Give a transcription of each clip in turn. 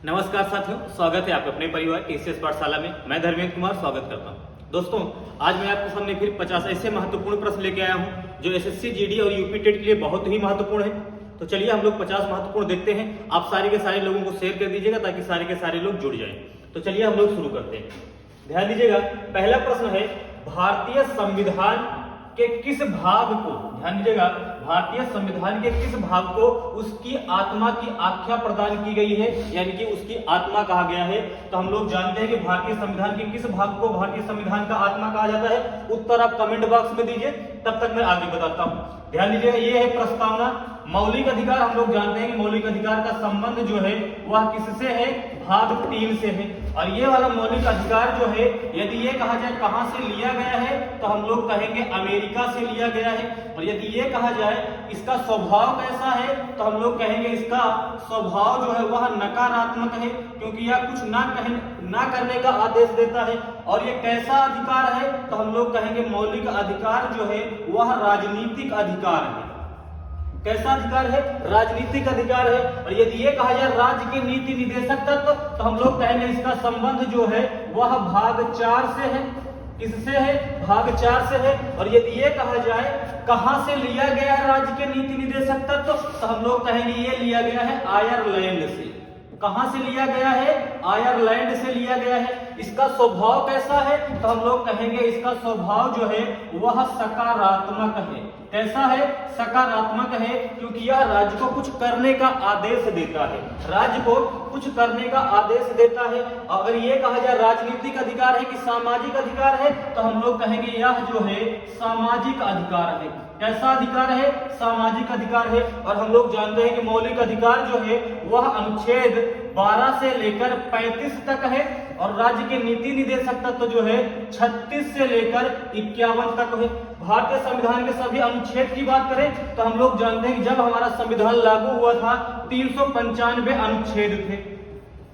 नमस्कार साथियों, स्वागत है आपके अपने परिवार टीसीएस पाठशाला में। मैं धर्मेंद्र कुमार स्वागत करता हूं। दोस्तों, आज मैं आपके सामने फिर 50 ऐसे महत्वपूर्ण प्रश्न लेके आया हूं जो एसएससी, जीडी और यूपी टेट के लिए बहुत ही महत्वपूर्ण है। तो चलिए हम लोग 50 महत्वपूर्ण देखते हैं। आप सारे के सारे लोगों को शेयर कर दीजिएगा ताकि सारे के सारे लोग जुड़ जाएं। तो चलिए हम लोग शुरू करते हैं। ध्यान दीजिएगा, पहला प्रश्न है भारतीय संविधान के किस भाग को, ध्यान दीजिएगा, भारतीय संविधान के किस भाग को उसकी आत्मा की आख्या प्रदान की गई है, यानी कि उसकी आत्मा कहा गया है। तो हम लोग जानते हैं कि भारतीय संविधान के किस भाग को भारतीय संविधान का आत्मा कहा जाता है। उत्तर आप कमेंट बॉक्स में दीजिए, तब तक मैं आगे बताता हूं। ध्यान दीजिएगा, ये है प्रस्तावना। मौलिक अधिकार, हम लोग जानते हैं कि मौलिक अधिकार का संबंध जो है वह किससे है, भाग 3 से है। और ये वाला मौलिक अधिकार जो है, यदि ये कहा जाए कहां से लिया गया है, तो हम लोग कहेंगे अमेरिका से लिया गया है। और यदि ये कहा जाए इसका स्वभाव कैसा है, तो हम लोग कहेंगे इसका स्वभाव जो है वह नकारात्मक है, क्योंकि यह कुछ ना करने का आदेश देता है। और ये कैसा अधिकार है, तो हम लोग कहेंगे मौलिक अधिकार जो है वह राजनीतिक अधिकार है। कैसा अधिकार है, राजनीतिक अधिकार है। और यदि ये कहा जाए राज्य के नीति निदेशक तत्व, तो हम लोग कहेंगे इसका संबंध जो है वह भाग 4 से है। किससे है, भाग 4 से है। और यदि ये कहा जाए कहां से लिया गया है राज्य के नीति निदेशक तत्व, तो हम लोग कहेंगे ये लिया गया है आयरलैंड से। कहां से लिया गया है, आयरलैंड से लिया गया है। इसका स्वभाव कैसा है, तो हम लोग कहेंगे इसका स्वभाव जो है वह सकारात्मक है। कैसा है, सकारात्मक है, क्योंकि यह राज्य को कुछ करने का आदेश देता है। राज्य को कुछ करने का आदेश देता है। अगर ये कहा जाए राजनीतिक अधिकार है कि सामाजिक अधिकार है, तो हम लोग कहेंगे यह जो है सामाजिक अधिकार है। कैसा अधिकार है, सामाजिक अधिकार है। और हम लोग जानते हैं कि मौलिक अधिकार जो है वह अनुच्छेद 12 से लेकर 35 तक है। और राज्य के नीति निदेशक तत्व जो है 36 से लेकर 51 तक है। भारतीय संविधान के सभी अनुच्छेद की बात करें तो हम लोग जानते हैं कि जब हमारा संविधान लागू हुआ था 395 अनुच्छेद थे।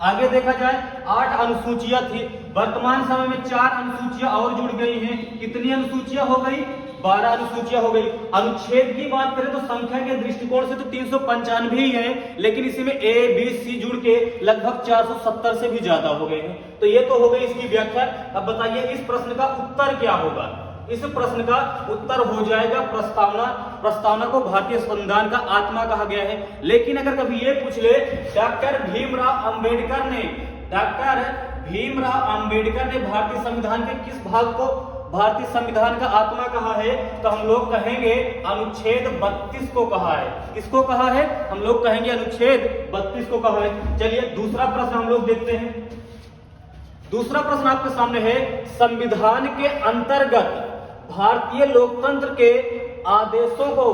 आगे देखा जाए 8 अनुसूचियां थी। वर्तमान समय में 4 अनुसूचियां और जुड़ गई हैं। कितनी अनुसूचियां हो गई, 12 अनुसूचियां हो गई। अनुच्छेद की बात करें तो संख्या के दृष्टिकोण से तो 395 ही है, लेकिन इसी में ए बी सी जुड़ के लगभग 470 से भी ज्यादा हो गए हैं। तो ये तो हो गई इसकी व्याख्या। अब बताइए इस प्रश्न का उत्तर क्या होगा। इस प्रश्न का उत्तर हो जाएगा प्रस्तावना। प्रस्तावना को भारतीय संविधान का आत्मा कहा गया है। लेकिन अगर कभी ये पूछ ले डॉक्टर भीमराव अंबेडकर ने भारतीय संविधान के किस भाग को भारतीय संविधान का आत्मा कहा है, तो हम लोग कहेंगे अनुच्छेद 32 को कहा है। किसको कहा है, हम लोग कहेंगे अनुच्छेद 32 को कहा है। चलिए दूसरा प्रश्न हम लोग देखते हैं। दूसरा प्रश्न आपके सामने है, संविधान के अंतर्गत भारतीय लोकतंत्र के आदेशों को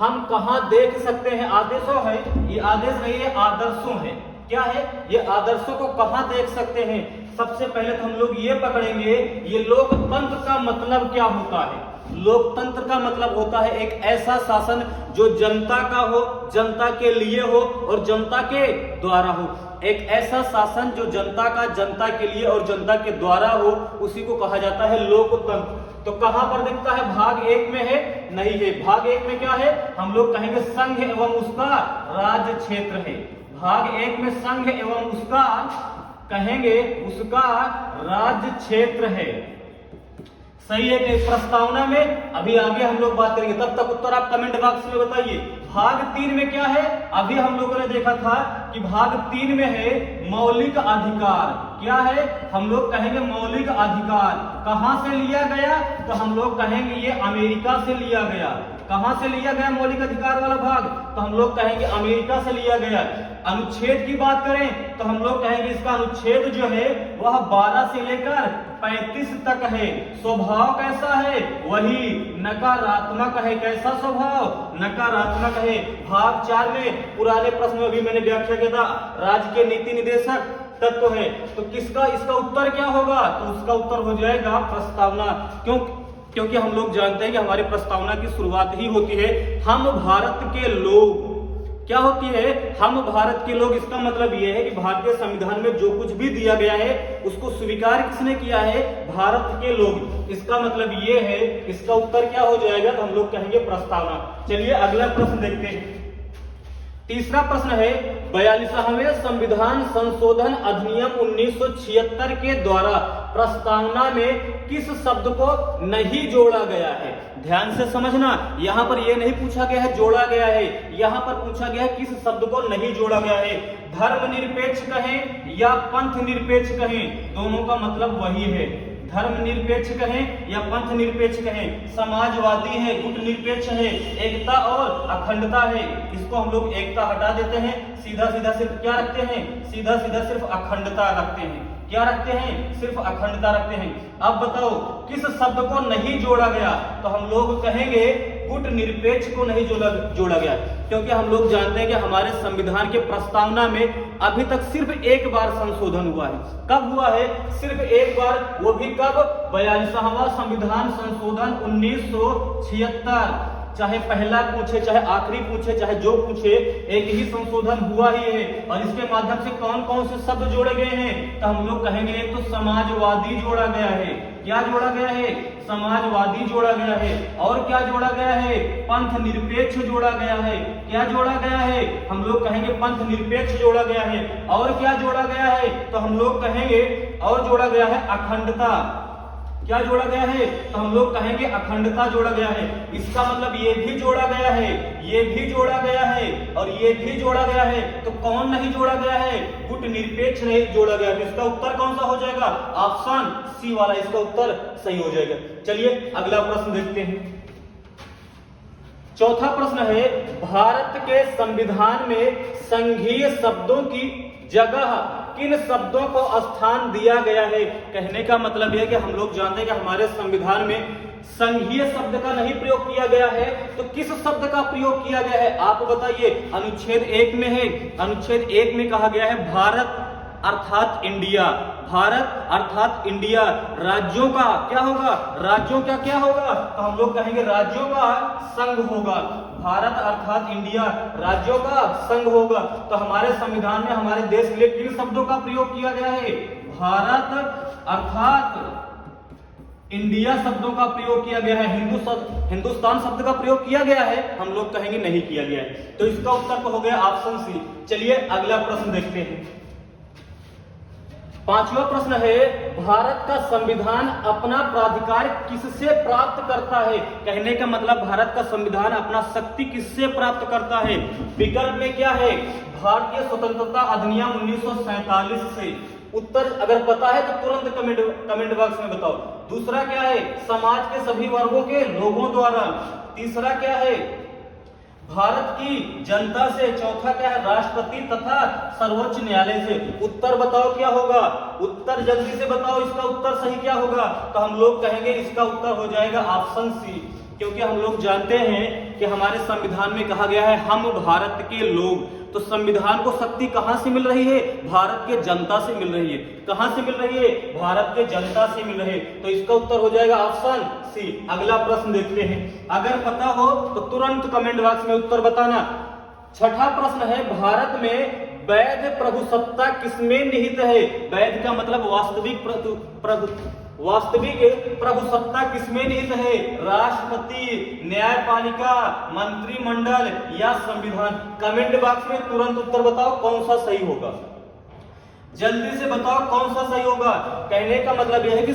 हम कहां देख सकते हैं। आदेशों है, ये आदेश नहीं है, आदर्शों है। क्या है, ये आदर्शों को कहां देख सकते हैं। सबसे पहले तो हम लोग ये पकड़ेंगे, ये लोकतंत्र का मतलब क्या होता है। लोकतंत्र का मतलब होता है एक ऐसा शासन जो जनता का हो, जनता के लिए हो और जनता के द्वारा हो। एक ऐसा शासन जो जनता का, जनता के लिए और जनता के द्वारा हो, उसी को कहा जाता है लोकतंत्र। तो कहां पर दिखता है, भाग 1 में है, नहीं है। भाग 1 में क्या है, हम लोग कहेंगे संघ एवं उसका राज्य क्षेत्र है। भाग 1 में संघ एवं उसका, कहेंगे उसका राज्य क्षेत्र है। सही है कि प्रस्तावना में अभी आगे हम लोग बात करेंगे, तब तक उत्तर आप कमेंट बॉक्स में बताइए। भाग 3 में क्या है, अभी हम लोगों ने देखा था कि भाग 3 में है मौलिक अधिकार। क्या है, हम लोग कहेंगे मौलिक अधिकार। कहां से लिया गया, तो हम लोग कहेंगे ये अमेरिका से लिया गया। कहां से लिया गया मौलिक अधिकार वाला भाग, तो हम लोग कहेंगे अमेरिका से लिया गया। अनुच्छेद की बात करें तो हम लोग कहेंगे इसका अनुच्छेद जो है वह 12 से लेकर 35 तक है। स्वभाव कैसा है, वही नकारात्मक है। कैसा स्वभाव, नकारात्मक है। भाग 4 में पुराने प्रश्न में भी मैंने व्याख्या किया था, राज्य के नीति निदेशक तत्व है। तो किसका, इसका उत्तर क्या होगा, तो उसका उत्तर हो जाएगा प्रस्तावना। क्योंकि हम लोग जानते हैं कि हमारी प्रस्तावना की शुरुआत ही होती है हम भारत के लोग। क्या होती है, हम भारत के लोग। इसका मतलब यह है कि भारतीय संविधान में जो कुछ भी दिया गया है उसको स्वीकार किसने किया है, भारत के लोग। इसका मतलब यह है, इसका उत्तर क्या हो जाएगा, तो हम लोग कहेंगे प्रस्तावना। चलिए अगला प्रश्न देखते हैं। तीसरा प्रश्न है 42वें संविधान संशोधन अधिनियम 1976 के द्वारा प्रस्तावना में किस शब्द को नहीं जोड़ा गया है? ध्यान से समझना, यहां पर यह नहीं पूछा गया है जोड़ा गया है, यहां पर पूछा गया है किस शब्द को नहीं जोड़ा गया है। धर्मनिरपेक्ष कहें या पंथ निरपेक्ष कहें, दोनों का मतलब वही है। धर्मनिरपेक्ष कहें या पंथ निरपेक्ष कहें, समाजवादी है, गुट निरपेक्ष है, एकता और अखंडता है। इसको हम लोग एकता हटा देते हैं, सीधा सीधा सिर्फ क्या रखते हैं? सीधा सीधा सिर्फ अखंडता रखते हैं। क्या रखते हैं? सिर्फ अखंडता रखते हैं। अब बताओ किस शब्द को नहीं जोड़ा गया? तो हम लोग कहेंगे गुट निरपेक्ष को नहीं जोड़ा गया, क्योंकि हम लोग जानते हैं कि हमारे संविधान के प्रस्तावना में अभी तक सिर्फ एक बार संशोधन हुआ है। कब हुआ है? सिर्फ एक बार, वो भी कब? 42वां संविधान संशोधन 1976। चाहे पहला पूछे, चाहे आखिरी पूछे, चाहे जो पूछे, एक ही संशोधन हुआ ही है। और इसके माध्यम से कौन कौन से शब्द जोड़े गए हैं? तो हम लोग कहेंगे एक तो समाजवादी जोड़ा गया है। क्या जोड़ा गया है? समाजवादी जोड़ा गया है। और क्या जोड़ा गया है? पंथ निरपेक्ष जोड़ा गया है। क्या जोड़ा गया है? हम लोग कहेंगे पंथ निरपेक्ष जोड़ा गया है। और क्या जोड़ा गया है? तो हम लोग कहेंगे और जोड़ा गया है अखंडता। क्या जोड़ा गया है? तो हम लोग कहेंगे अखंडता जोड़ा गया है। इसका मतलब ये भी जोड़ा गया है, ये भी जोड़ा गया है और ये भी जोड़ा गया है। तो कौन नहीं जोड़ा गया है? गुट निरपेक्ष नहीं जोड़ा गया है। इसका उत्तर कौन सा हो जाएगा? ऑप्शन सी वाला इसका उत्तर सही हो जाएगा। चलिए अगला प्रश्न देखते हैं। चौथा प्रश्न है भारत के संविधान में संघीय शब्दों की जगह किन शब्दों को स्थान दिया गया है? कहने का मतलब यह है कि हम लोग जानते हैं कि हमारे संविधान में संघीय शब्द का नहीं प्रयोग किया गया है, तो किस शब्द का प्रयोग किया गया है? आप बताइए। अनुच्छेद 1 में है, अनुच्छेद 1 में कहा गया है भारत अर्थात इंडिया। भारत अर्थात इंडिया। राज्यों का क्या होगा? राज्यों का क्या होगा? तो हम लोग कहेंगे राज्यों का संघ होगा। भारत अर्थात इंडिया, राज्यों का संघ होगा। तो हमारे संविधान में हमारे देश के लिए किन शब्दों का प्रयोग किया गया है? भारत अर्थात इंडिया शब्दों का प्रयोग किया गया है। हिंदुस्तान शब्द का प्रयोग किया गया है? हम लोग कहेंगे नहीं किया गया है। तो इसका उत्तर तो हो गया ऑप्शन सी। चलिए अगला प्रश्न देखते हैं। पांचवा प्रश्न है भारत का संविधान अपना प्राधिकार किससे प्राप्त करता है? कहने का मतलब भारत का संविधान अपना शक्ति किससे प्राप्त करता है? विकल्प में क्या है? भारतीय स्वतंत्रता अधिनियम 1947 से। उत्तर अगर पता है तो तुरंत कमेंट बॉक्स में बताओ। दूसरा क्या है? समाज के सभी वर्गों के लोगों द्वारा। तीसरा क्या है? भारत की जनता से। चौथा क्या है? राष्ट्रपति तथा सर्वोच्च न्यायालय से। उत्तर बताओ क्या होगा? उत्तर जल्दी से बताओ, इसका उत्तर सही क्या होगा? तो हम लोग कहेंगे इसका उत्तर हो जाएगा ऑप्शन सी, क्योंकि हम लोग जानते हैं कि हमारे संविधान में कहा गया है हम भारत के लोग। तो संविधान को शक्ति कहां से मिल रही है? भारत के जनता से मिल रही है। कहां से मिल रही है? भारत के जनता से मिल रही है। तो इसका उत्तर हो जाएगा ऑप्शन सी। अगला प्रश्न देखते हैं। अगर पता हो तो तुरंत कमेंट बॉक्स में उत्तर बताना। छठा प्रश्न है भारत में वैध प्रभुसत्ता किसमें निहित है? वैध का मतलब वास्तविक प्रभुसत्ता किसमें निहित है? राष्ट्रपति, न्यायपालिका, मंत्रिमंडल या संविधान? कमेंट बॉक्स में तुरंत उत्तर बताओ कौन सा सही होगा। जल्दी से बताओ कौन सा सही होगा। कहने का मतलब यह है कि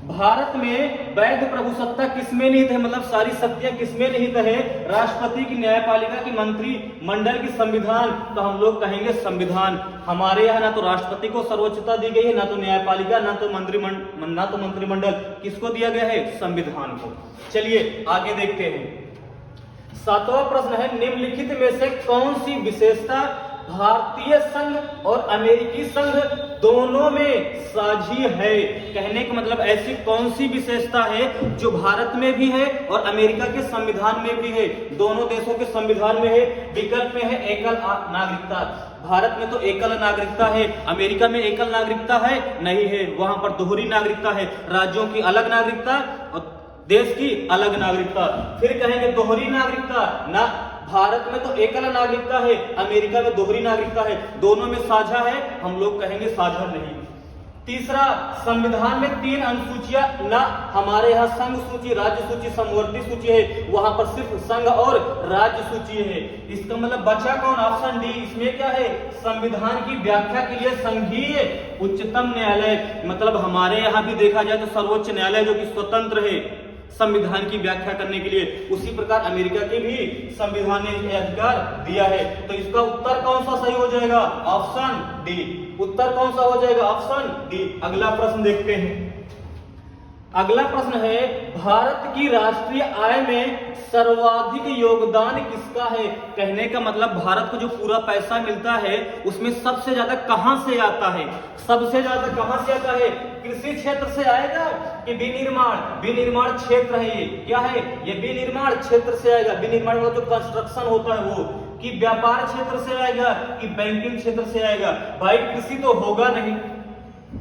भारत में वैध प्रभुसत्ता किसमें निहित है, मतलब सारी शक्तियां किसमें निहित है? राष्ट्रपति की, न्यायपालिका की, मंत्रिमंडल की, संविधान। तो हम लोग कहेंगे संविधान। हमारे यहाँ ना तो राष्ट्रपति को सर्वोच्चता दी गई है, ना तो न्यायपालिका, ना तो मंत्रिमंडल। किसको दिया गया है? संविधान को। चलिए आगे देखते हैं। सातवां प्रश्न है निम्नलिखित में से कौन सी विशेषता भारतीय संघ और अमेरिकी संघ दोनों में साझी है? कहने का मतलब ऐसी कौन सी विशेषता है जो भारत में भी है और अमेरिका के संविधान में भी है? दोनों देशों के संविधान में है। विकल्प में है एकल नागरिकता। भारत में तो एकल नागरिकता है, अमेरिका में एकल नागरिकता है नहीं है, वहां पर दोहरी नागरिकता है। राज्यों की अलग नागरिकता और देश की अलग नागरिकता। फिर कहेंगे दोहरी नागरिकता ना, भारत में तो एकल नागरिकता है, अमेरिका में दोहरी नागरिकता है। दोनों में साझा है? हम लोग कहेंगे साझा नहीं। तीसरा, संविधान में 3 अनुसूचियां, ना हमारे यहाँ संघ सूची, राज्य सूची, समवर्ती सूची है, वहां पर सिर्फ संघ और राज्य सूची है। इसका मतलब बचा कौन? Option D. इसमें क्या है? संविधान की व्याख्या के लिए संघीय उच्चतम न्यायालय, मतलब हमारे यहाँ भी देखा जाए तो सर्वोच्च न्यायालय जो कि स्वतंत्र है संविधान की व्याख्या करने के लिए, उसी प्रकार अमेरिका के भी संविधान ने यह अधिकार दिया है। तो इसका उत्तर कौन सा सही हो जाएगा? Option D. उत्तर कौन सा हो जाएगा? Option D. अगला प्रश्न देखते हैं। अगला प्रश्न है, भारत की राष्ट्रीय आय में सर्वाधिक योगदान किसका है? कहने का मतलब भारत को जो पूरा पैसा मिलता है उसमें सबसे ज्यादा कहां से आता है? सबसे ज्यादा कहां से आता है? कृषि क्षेत्र से आएगा कि विनिर्माण? विनिर्माण क्षेत्र है ये, क्या है ये? विनिर्माण क्षेत्र से आएगा। विनिर्माण मतलब जो कंस्ट्रक्शन होता है वो, कि व्यापार क्षेत्र से आएगा कि बैंकिंग क्षेत्र से आएगा? भाई कृषि तो होगा नहीं,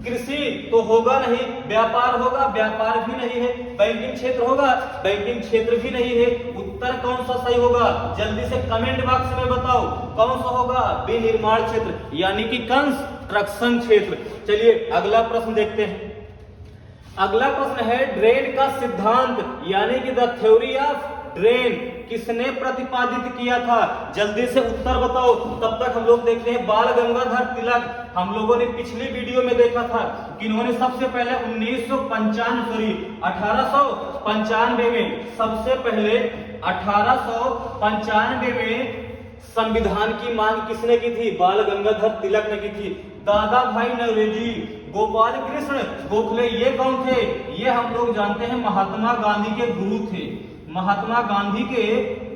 कृषि तो होगा नहीं, व्यापार होगा, व्यापार भी नहीं है, बैंकिंग क्षेत्र होगा, बैंकिंग क्षेत्र भी नहीं है। उत्तर कौन सा सही होगा? जल्दी से कमेंट बॉक्स में बताओ कौन सा होगा? विनिर्माण क्षेत्र यानी कि कंस्ट्रक्शन क्षेत्र। चलिए अगला प्रश्न देखते हैं। अगला प्रश्न है, ड्रेन का सिद्धांत यानी कि द थ्योरी ऑफ ड्रेन किसने प्रतिपादित किया था? जल्दी से उत्तर बताओ। तब तक हम लोग देखते हैं बाल गंगाधर तिलक। हम लोगों ने पिछली वीडियो में देखा था कि इन्होंने सबसे पहले 1895 में, सबसे पहले 1895 में संविधान की मांग किसने की थी? बाल गंगाधर तिलक ने की थी। दादा भाई नौरोजी, गोपाल कृष्ण गोखले, ये कौन थे? ये हम लोग जानते हैं महात्मा गांधी के गुरु थे। महात्मा गांधी के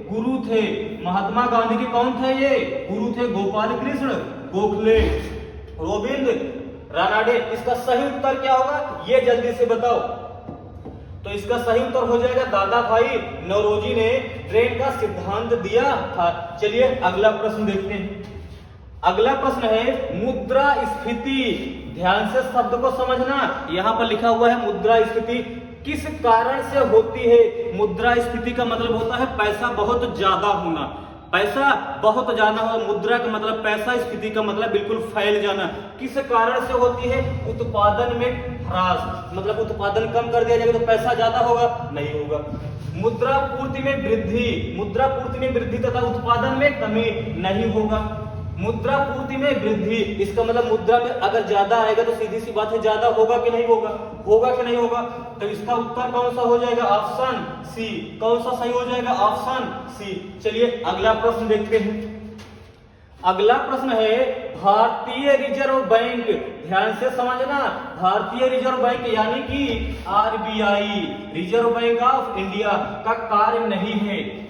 गुरु थे। महात्मा गांधी के कौन थे? ये गुरु थे गोपाल कृष्ण गोखले, गोविंद रानाडे। इसका सही उत्तर क्या होगा? ये जल्दी से बताओ। तो इसका सही उत्तर हो जाएगा दादा भाई नौरोजी ने ट्रेन का सिद्धांत दिया था। चलिए अगला प्रश्न देखते हैं। अगला प्रश्न है, मुद्रास्फीति। ध्यान से शब्द को समझना, यहां पर लिखा हुआ है मुद्रास्फीति किस कारण से होती है? मुद्रास्फीति का मतलब होता है पैसा बहुत ज्यादा होना। पैसा बहुत ज्यादा हो, मुद्रा का मतलब पैसा, स्फीति का मतलब बिल्कुल फैल जाना। किस कारण से होती है? उत्पादन में ह्रास, मतलब उत्पादन कम कर दिया जाएगा तो पैसा ज्यादा होगा? नहीं होगा। मुद्रा पूर्ति में वृद्धि, मुद्रा पूर्ति में वृद्धि तथा उत्पादन में कमी? नहीं होगा। मुद्रा पूर्ति में वृद्धि, इसका मतलब मुद्रा में अगर ज्यादा आएगा तो सीधी सी बात है ज्यादा होगा कि नहीं होगा? होगा कि नहीं होगा? तो इसका उत्तर कौन सा हो जाएगा? Option C. कौन सा सही हो जाएगा? Option C. चलिए अगला प्रश्न देखते हैं। अगला प्रश्न है, भारतीय रिजर्व बैंक। ध्यान से समझना, भारतीय रिजर्व बैंक यानी कि RBI, reserve bank of India का कार्य नहीं है।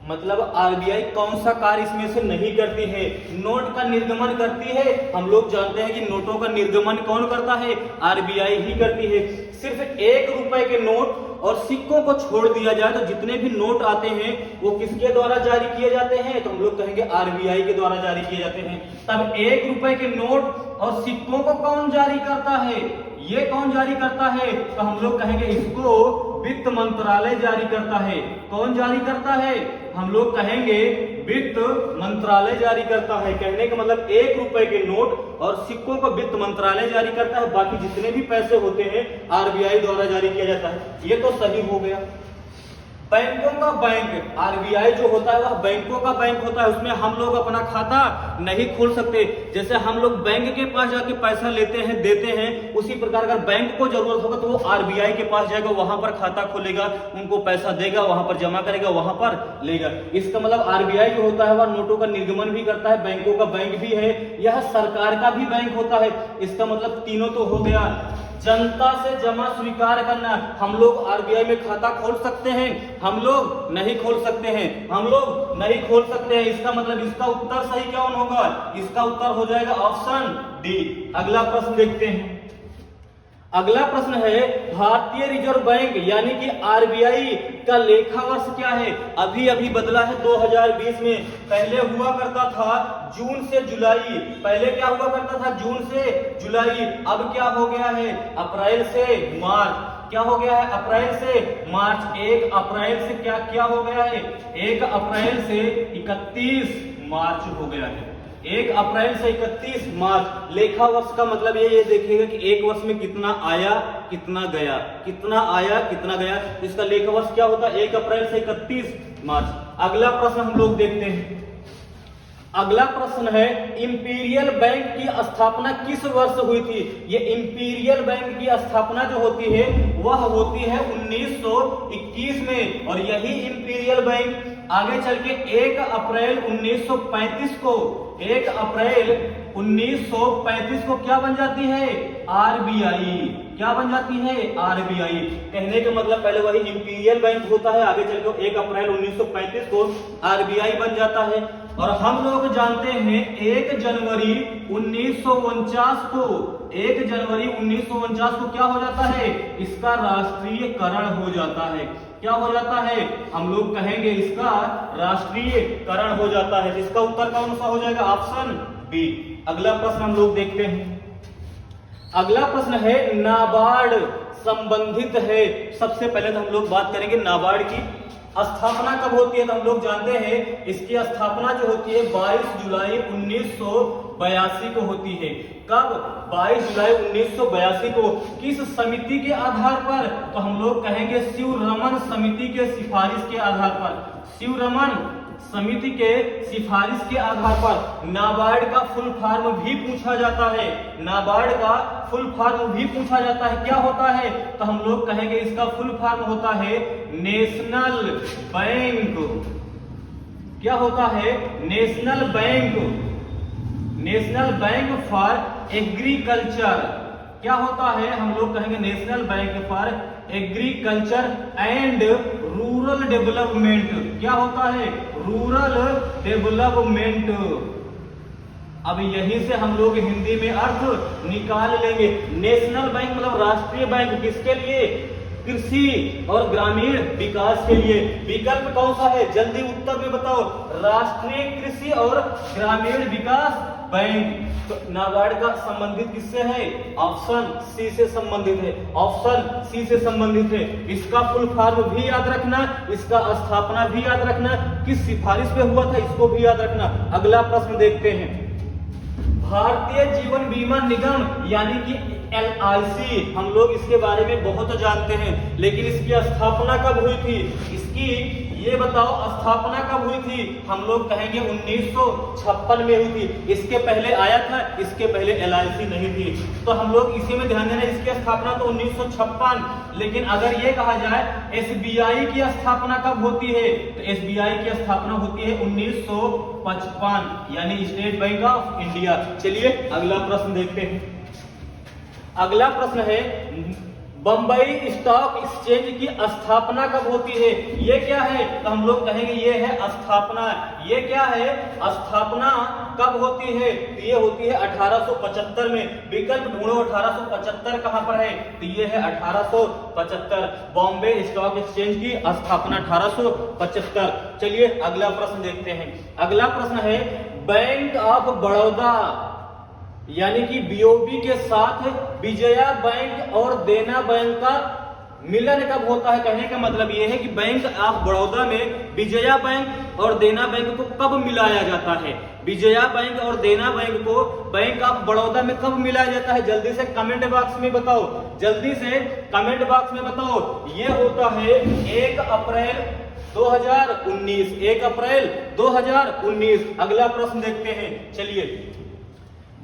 मतलब आरबीआई कौन सा कार्य इसमें से नहीं करती है? नोट का निर्गमन करती है। हम लोग जानते हैं कि नोटों का निर्गमन कौन करता है? आरबीआई ही करती है। सिर्फ 1 रुपए के नोट और सिक्कों को छोड़ दिया जाए तो जितने भी नोट आते हैं वो किसके द्वारा जारी किए जाते हैं? तो हम लोग कहेंगे आरबीआई के द्वारा जारी किए जाते हैं। तब 1 रुपए के नोट और सिक्कों को कौन जारी करता है? ये कौन जारी करता है? तो हम लोग कहेंगे इसको वित्त मंत्रालय जारी करता है। कौन जारी करता है? हम लोग कहेंगे वित्त मंत्रालय जारी करता है। कहने का मतलब 1 रुपए के नोट और सिक्कों को वित्त मंत्रालय जारी करता है, बाकी जितने भी पैसे होते हैं आरबीआई द्वारा जारी किया जाता है। ये तो सही हो गया। बैंकों का बैंक, आरबीआई जो होता है वह बैंकों का बैंक होता है, उसमें हम लोग अपना खाता नहीं खोल सकते। जैसे हम लोग बैंक के पास जाके पैसा लेते हैं देते हैं, उसी प्रकार अगर बैंक को जरूरत होगा तो वो आरबीआई के पास जाएगा, वहां पर खाता खोलेगा, उनको पैसा देगा, वहां पर जमा करेगा, वहां पर लेगा। इसका मतलब आरबीआई जो होता है वह नोटों का निर्गमन भी करता है, बैंकों का बैंक भी है, यह सरकार का भी बैंक होता है। इसका मतलब तीनों तो हो गया। जनता से जमा स्वीकार करना, हम लोग आरबीआई में खाता खोल सकते हैं? हम लोग नहीं खोल सकते हैं, हम लोग नहीं खोल सकते हैं। इसका मतलब इसका उत्तर सही कौन होगा? इसका उत्तर हो जाएगा ऑप्शन डी। अगला प्रश्न देखते हैं। अगला प्रश्न है, भारतीय रिजर्व बैंक यानी कि आरबीआई का लेखा वर्ष क्या है? अभी अभी बदला है 2020 में। पहले हुआ करता था जून से जुलाई। पहले क्या हुआ करता था? जून से जुलाई। अब क्या हो गया है? अप्रैल से मार्च। क्या हो गया है? अप्रैल से मार्च। 1 अप्रैल से क्या क्या हो गया है? 1 अप्रैल से 31 मार्च हो गया है। 1 अप्रैल से 31 मार्च। लेखा वर्ष का मतलब ये देखिएगा कि एक वर्ष में कितना आया कितना गया, कितना आया कितना गया। इसका लेखा वर्ष क्या होता है? 1 अप्रैल से 31 मार्च। अगला प्रश्न हम लोग देखते हैं। अगला प्रश्न है इंपीरियल बैंक की स्थापना किस वर्ष हुई थी? ये इंपीरियल बैंक की स्थापना जो होती है वह होती है 1921 में। और यही इंपीरियल बैंक आगे चल के 1 अप्रैल 1935 को 1 अप्रैल 1935 को क्या बन जाती है? आरबीआई। क्या बन जाती है? आरबीआई। कहने का मतलब पहले वही इंपीरियल बैंक होता है, आगे चल के 1 अप्रैल 1935 को आरबीआई बन जाता है। और हम लोग जानते हैं 1 जनवरी 1949 को 1 जनवरी 1949 को क्या हो जाता है? इसका राष्ट्रीयकरण हो जाता है। क्या हो जाता है? हम लोग कहेंगे इसका राष्ट्रीयकरण हो जाता है। इसका उत्तर कौन सा हो जाएगा? Option B. अगला प्रश्न हम लोग देखते हैं। अगला प्रश्न है नाबार्ड संबंधित है। सबसे पहले तो हम लोग बात करेंगे नाबार्ड की स्थापना कब होती है। तो हम लोग जानते हैं इसकी स्थापना जो होती है 22 जुलाई 1982 को होती है। कब? 22 जुलाई 1982 को। किस समिति के आधार पर? तो हम लोग कहेंगे शिवरमन समिति के सिफारिश के आधार पर। शिवरमन समिति के सिफारिश के आधार पर। नाबार्ड का फुल फॉर्म भी पूछा जाता है। नाबार्ड का फुल फॉर्म भी पूछा जाता है। क्या होता है? तो हम लोग कहेंगे इसका फुल फॉर्म होता है नेशनल बैंक। क्या होता है? National bank. National bank for agriculture. क्या होता है? हम लोग कहेंगे national bank for agriculture and rural development. क्या होता है? Rural development. अब यहीं से हम लोग हिंदी में अर्थ निकाल लेंगे। नेशनल बैंक मतलब राष्ट्रीय बैंक। किसके लिए? कृषि और ग्रामीण विकास के लिए। विकल्प कौन सा है? जल्दी उत्तर में बताओ। राष्ट्रीय कृषि और ग्रामीण विकास बैंक। तो नाबार्ड का संबंधित किससे है? ऑप्शन सी से संबंधित है। ऑप्शन सी से संबंधित है। इसका फुल फॉर्म भी याद रखना, इसका स्थापना भी याद रखना, किस सिफारिश पे हुआ था इसको भी याद रखना। अगला प्रश्न देखते हैं। भारतीय जीवन बीमा निगम यानी कि LIC, हम लोग इसके बारे में बहुत जानते हैं, लेकिन इसकी स्थापना कब हुई थी? इसकी ये बताओ स्थापना कब हुई थी? हम लोग कहेंगे 1956 में हुई थी। इसके पहले आया था, इसके पहले LIC नहीं थी। तो हम लोग इसी में ध्यान देना, इसकी स्थापना तो 1956। लेकिन अगर ये कहा जाए SBI की स्थापना कब होती है? तो SBI की स्थापना होती है 1955, यानी स्टेट बैंक ऑफ इंडिया। चलिए अगला प्रश्न देखते हैं। अगला प्रश्न है बंबई स्टॉक एक्सचेंज की स्थापना कब होती है? ये क्या है? तो हम लोग कहेंगे ये है स्थापना। ये क्या है? स्थापना कब होती है? तो ये होती है 1875 में। विकल्प ढूंढो 1875 कहां पर है? तो ये है 1875। बॉम्बे स्टॉक एक्सचेंज की स्थापना 1875। चलिए अगला प्रश्न देखते हैं। अगला प्रश्न है बैंक ऑफ बड़ौदा यानी कि BOB के साथ विजया बैंक और देना बैंक का मिलन कब होता है? कहने का मतलब यह है कि बैंक ऑफ बड़ौदा में विजया बैंक और देना बैंक को कब मिलाया जाता है? विजया बैंक और देना बैंक को बैंक ऑफ बड़ौदा में कब मिलाया जाता है? जल्दी से कमेंट बॉक्स में बताओ। जल्दी से कमेंट बॉक्स में बताओ। यह होता है 1 अप्रैल 2019। 1 अप्रैल 2019। अगला प्रश्न देखते हैं। चलिए,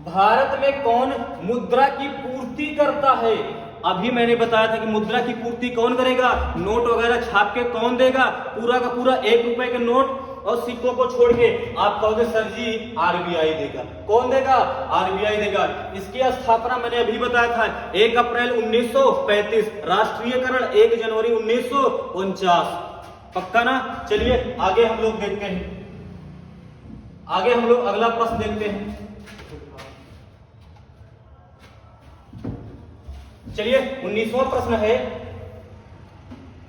भारत में कौन मुद्रा की पूर्ति करता है? अभी मैंने बताया था कि मुद्रा की पूर्ति कौन करेगा? नोट वगैरह छाप के कौन देगा? पूरा का पूरा 1 रुपए के नोट और सिक्कों को छोड़ के आप कहोगे सर जी RBI देगा। कौन देगा? RBI देगा। इसकी स्थापना मैंने अभी बताया था 1 अप्रैल 1935। राष्ट्रीयकरण 1 जनवरी 1949। पक्का ना? चलिए आगे हम लोग देखते हैं। आगे हम लोग अगला प्रश्न देखते हैं। चलिए 19वां प्रश्न है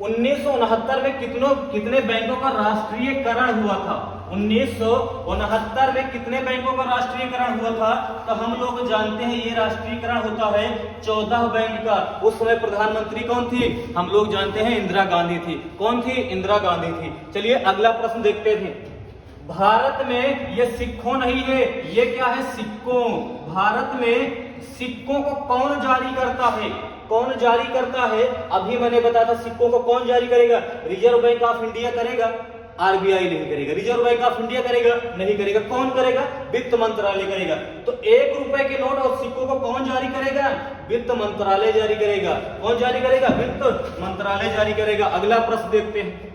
1969 में कितने बैंकों का राष्ट्रीयकरण हुआ था? 1969 में कितने बैंकों का राष्ट्रीयकरण हुआ था? तो हम लोग जानते हैं ये राष्ट्रीयकरण होता है 14 बैंक का। उस समय प्रधानमंत्री कौन थी? हम लोग जानते हैं इंदिरा गांधी थी। कौन थी? इंदिरा गांधी थी। चलिए अगला प्रश्न देखते थे। भारत में ये सिक्कों नहीं है, ये क्या है? सिक्कों। भारत में सिक्कों को कौन जारी करता है? कौन जारी करता है? अभी मैंने बताया था सिक्कों को कौन जारी करेगा? रिजर्व बैंक ऑफ इंडिया करेगा, आरबीआई नहीं करेगा। रिजर्व बैंक ऑफ इंडिया करेगा? नहीं करेगा। कौन करेगा? वित्त मंत्रालय करेगा। तो 1 रुपए के नोट और सिक्कों को कौन जारी करेगा? वित्त मंत्रालय जारी करेगा। कौन जारी करेगा? वित्त मंत्रालय जारी करेगा। अगला प्रश्न देखते हैं।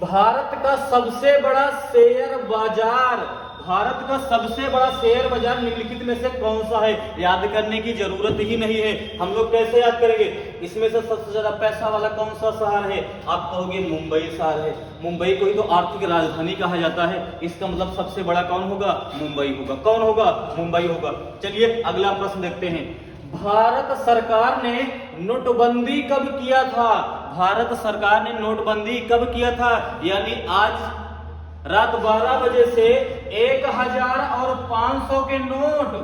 भारत का सबसे बड़ा शेयर बाजार, भारत का सबसे बड़ा शेयर बाजार निम्नलिखित में से कौन सा है? याद करने की जरूरत ही नहीं है, हम लोग कैसे याद करेंगे? इसमें से सबसे ज्यादा पैसा वाला कौन सा शहर है? आप कहोगे मुंबई शहर है। मुंबई को ही तो आर्थिक राजधानी कहा जाता है, इसका मतलब सबसे बड़ा कौन होगा? मुंबई होगा। कौन होगा? मुंबई होगा। चलिए अगला प्रश्न देखते हैं। भारत सरकार ने नोटबंदी कब किया था? भारत सरकार ने नोटबंदी कब किया था? यानी आज रात 12 बजे से 1000 और 500 के नोट,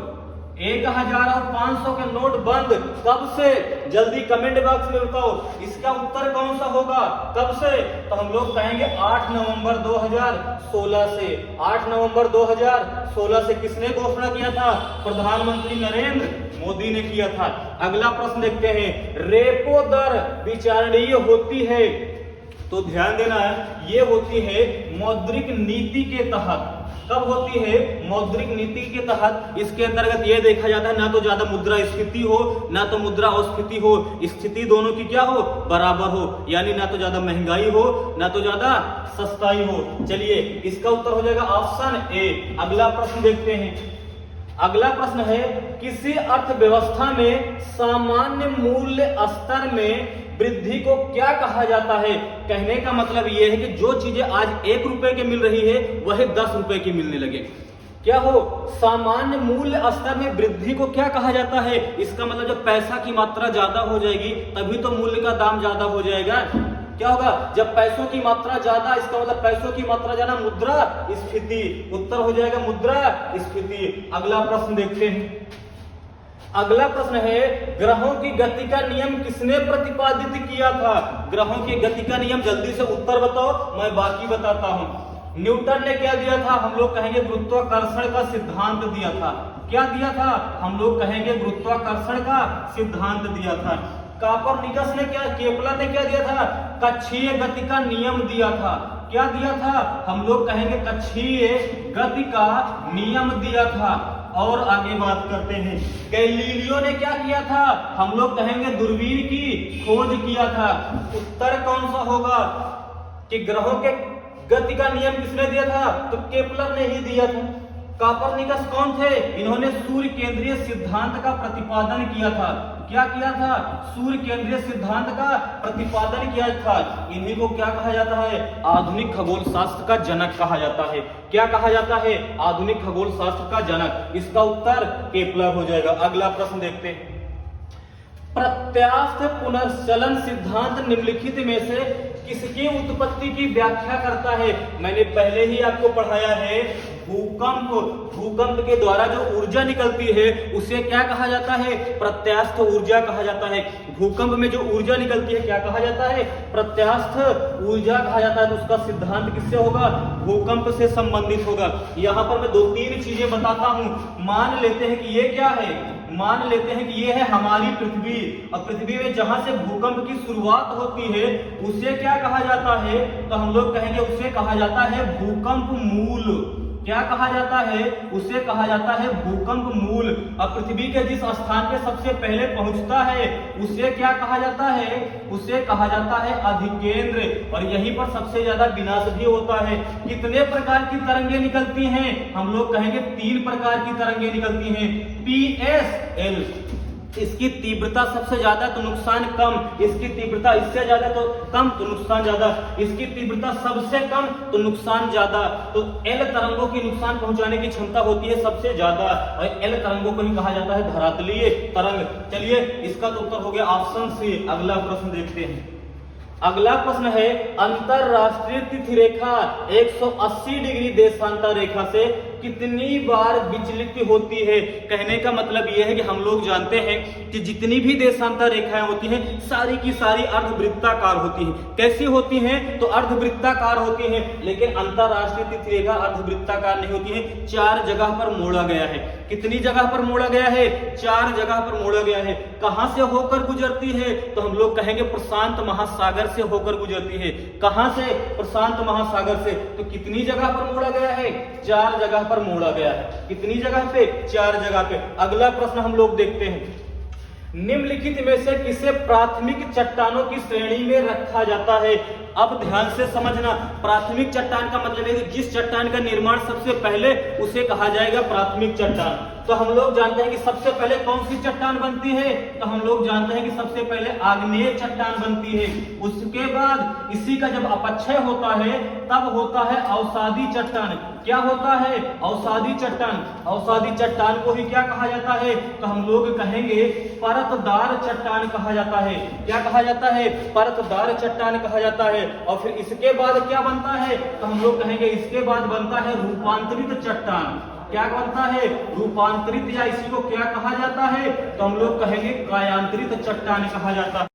1000 और 500 के नोट बंद। कब से? जल्दी कमेंट बॉक्स में बताओ, इसका उत्तर कौन सा होगा? कब से? तो हम लोग कहेंगे 8 नवंबर 2016 से। 8 नवंबर 2016 से किसने घोषणा किया था? प्रधानमंत्री नरेंद्र मोदी ने किया था। अगला प्रश्न देखते हैं। रेपो दर विचारणीय होती है, तो ध्यान देना है, ये होती है मौद्रिक नीति के तहत। कब होती है? मौद्रिक नीति के तहत। इसके अंतर्गत ये देखा जाता है ना तो ज्यादा मुद्रास्फीति हो ना तो मुद्रा अस्फीति हो, स्थिति दोनों की क्या हो? बराबर हो। यानी ना तो ज्यादा महंगाई हो ना तो ज्यादा सस्ताई हो। चलिए इसका उत्तर हो जाएगा ऑप्शन ए। अगला प्रश्न देखते हैं। अगला प्रश्न है, किसी अर्थव्यवस्था में सामान्य मूल्य स्तर में वृद्धि को क्या कहा जाता है? कहने का मतलब यह है कि जो चीजें आज 1 रुपए की मिल रही है वही 10 रुपए की मिलने लगे। क्या हो? सामान्य मूल्य स्तर में वृद्धि को क्या कहा जाता है? इसका मतलब जब पैसा की मात्रा ज्यादा हो जाएगी तभी तो मूल्य का दाम ज्यादा हो जाएगा। क्या होगा? जब पैसों की मात्रा ज्यादा, इसका मतलब पैसों की मात्रा ज्यादा, मुद्रा स्फीति। उत्तर हो जाएगा मुद्रा स्फीति। अगला प्रश्न देखते हैं। अगला प्रश्न है, ग्रहों की गति का नियम किसने प्रतिपादित किया था? ग्रहों की गति का नियम, जल्दी से उत्तर बताओ, मैं बाकी बताता हूं। न्यूटन ने क्या दिया था? हम लोग कहेंगे गुरुत्वाकर्षण का सिद्धांत दिया था। क्या दिया था? हम लोग कहेंगे गुरुत्वाकर्षण का सिद्धांत दिया था। कोपर्निकस ने क्या, केपलर ने क्या दिया था? कक्षीय गति का नियम दिया था। क्या दिया था? हम लोग कहेंगे कक्षीय गति का नियम दिया था। और आगे बात करते हैं, गैलीलियो ने क्या किया था? हम लोग कहेंगे दूरबीन की खोज किया था। उत्तर कौन सा होगा कि ग्रहों के गति का नियम किसने दिया था? तो केपलर ने ही दिया था। कोपर्निकस कौन थे? इन्होंने सूर्य केंद्रीय सिद्धांत का प्रतिपादन किया था। क्या किया था? सूर्य केंद्रीय सिद्धांत का प्रतिपादन किया था। इन्हीं को क्या कहा जाता है? आधुनिक खगोल शास्त्र का जनक कहा जाता है। क्या कहा जाता है? आधुनिक खगोल शास्त्र का जनक। इसका उत्तर केपलर हो जाएगा। अगला प्रश्न देखते हैं। प्रत्यास्थ पुनर्चलन सिद्धांत निम्नलिखित में से किसकी उत्पत्ति की व्याख्या करता है? मैंने पहले ही आपको पढ़ाया है, भूकंप के द्वारा जो ऊर्जा निकलती है उसे क्या कहा जाता है? प्रत्यास्थ ऊर्जा कहा जाता है। भूकंप में जो ऊर्जा निकलती है क्या कहा जाता है? प्रत्यास्थ ऊर्जा कहा जाता है। तो उसका सिद्धांत किससे होगा? भूकंप से संबंधित होगा। यहाँ पर मैं 2-3 चीजें बताता हूँ। मान लेते हैं कि ये क्या है? मान लेते हैं कि ये है हमारी पृथ्वी, और पृथ्वी में जहां से भूकंप की शुरुआत होती है उसे क्या कहा जाता है? तो हम लोग कहेंगे उसे कहा जाता है भूकंप मूल। क्या कहा जाता है? उसे कहा जाता है भूकंप मूल। और पृथ्वी के जिस स्थान पे सबसे पहले पहुंचता है उसे क्या कहा जाता है? उसे कहा जाता है अधिकेंद्र। और यहीं पर सबसे ज्यादा विनाश भी होता है। कितने प्रकार की तरंगे निकलती हैं? हम लोग कहेंगे 3 प्रकार की तरंगे निकलती हैं। PSL, इसकी तीव्रता सबसे ज्यादा तो नुकसान कम, इसकी तीव्रता इससे ज्यादा तो कम तो नुकसान ज्यादा, इसकी तीव्रता सबसे कम तो नुकसान ज्यादा। तो L तरंगों की नुकसान पहुंचाने की क्षमता होती है सबसे ज्यादा, और L तरंगों को ही कहा जाता है धरातलीय तरंग। चलिए इसका तो उत्तर हो गया ऑप्शन सी। अगला प्रश्न देखते हैं। अगला प्रश्न है, अंतरराष्ट्रीय तिथि रेखा 180 डिग्री देशांतर रेखा से कितनी बार विचलित होती है। कहने का मतलब यह है कि हम लोग जानते हैं कि जितनी भी देशांतर रेखाएं होती हैं सारी की सारी अर्धवृत्ताकार होती हैं। कैसी होती हैं? तो अर्धवृत्ताकार होती हैं, लेकिन अंतरराष्ट्रीय तिथि रेखा अर्धवृत्ताकार नहीं होती है, 4 जगह पर मोड़ा गया है। कितनी जगह पर मोड़ा गया है? 4 जगह पर मोड़ा गया है। कहां से होकर गुजरती है? तो हम लोग कहेंगे प्रशांत महासागर से होकर गुजरती है। कहां से? प्रशांत महासागर से। तो कितनी जगह पर मोड़ा गया है? 4 जगह पर मोड़ा गया है। कितनी जगह पे? 4 जगह पे। अगला प्रश्न हम लोग देखते हैं, निम्नलिखित में से किसे प्राथमिक चट्टानों की श्रेणी में रखा जाता है? अब ध्यान से समझना, प्राथमिक चट्टान का मतलब है कि जिस चट्टान का निर्माण सबसे पहले उसे कहा जाएगा प्राथमिक चट्टान। तो हम लोग जानते हैं कि सबसे पहले कौन सी चट्टान बनती है? तो हम लोग जानते हैं कि सबसे पहले आग्नेय चट्टान बनती है। उसके बाद इसी का जब अपक्षय होता है तब होता है अवसादी चट्टान। क्या होता है? अवसादी चट्टान। अवसादी चट्टान को ही क्या कहा जाता है? तो हम लोग कहेंगे परतदार चट्टान कहा जाता है। क्या कहा जाता है? परतदार चट्टान कहा जाता है। और फिर इसके बाद क्या बनता है? तो हम लोग कहेंगे इसके बाद बनता है रूपांतरित चट्टान। क्या बनता है? रूपांतरित, या इसी को क्या कहा जाता है? तो हम लोग कहेंगे कायांतरित चट्टान कहा जाता है।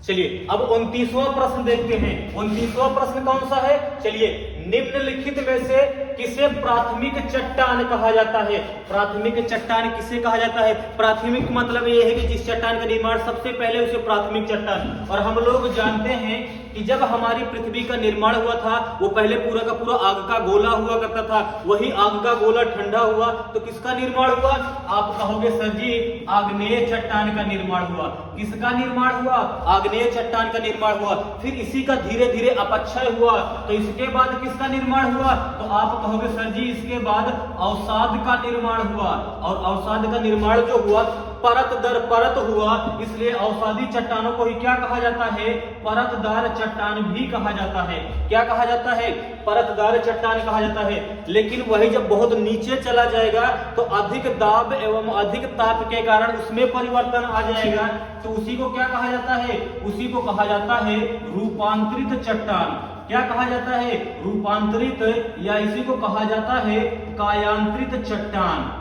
चलिए अब 29वां प्रश्न देखते हैं। 29वां प्रश्न कौन सा है? चलिए, निम्नलिखित में से किसे प्राथमिक चट्टान कहा जाता है? प्राथमिक चट्टान किसे कहा जाता है? प्राथमिक मतलब यह है कि जिस चट्टान का निर्माण सबसे पहले उसे प्राथमिक चट्टान। और हम लोग जानते हैं कि जब हमारी पृथ्वी का निर्माण हुआ था वो पहले पूरा का पूरा आग का गोला हुआ करता था। वही आग का गोला ठंडा हुआ तो किसका निर्माण हुआ? आप कहोगे सर जी आग्नेय चट्टान का निर्माण हुआ। किसका निर्माण हुआ? आग्नेय चट्टान का निर्माण हुआ। फिर इसी का धीरे धीरे अपक्षय हुआ तो इसके बाद किसका निर्माण हुआ? तो आप कहोगे सर जी इसके बाद अवसाद का निर्माण हुआ। और अवसाद का निर्माण जो हुआ परत दर परत हुआ, इसलिए अवसादी चट्टानों को ही क्या कहा जाता है? परतदार चट्टान भी कहा जाता है। क्या कहा जाता है? परतदार चट्टान कहा जाता है। लेकिन वही जब बहुत नीचे चला जाएगा तो अधिक दाब एवं अधिक ताप के कारण उसमें परिवर्तन आ जाएगा, तो उसी को क्या कहा जाता है? उसी को कहा जाता है रूपांतरित चट्टान। क्या कहा जाता है? रूपांतरित, या इसी को कहा जाता है कायांतरित चट्टान।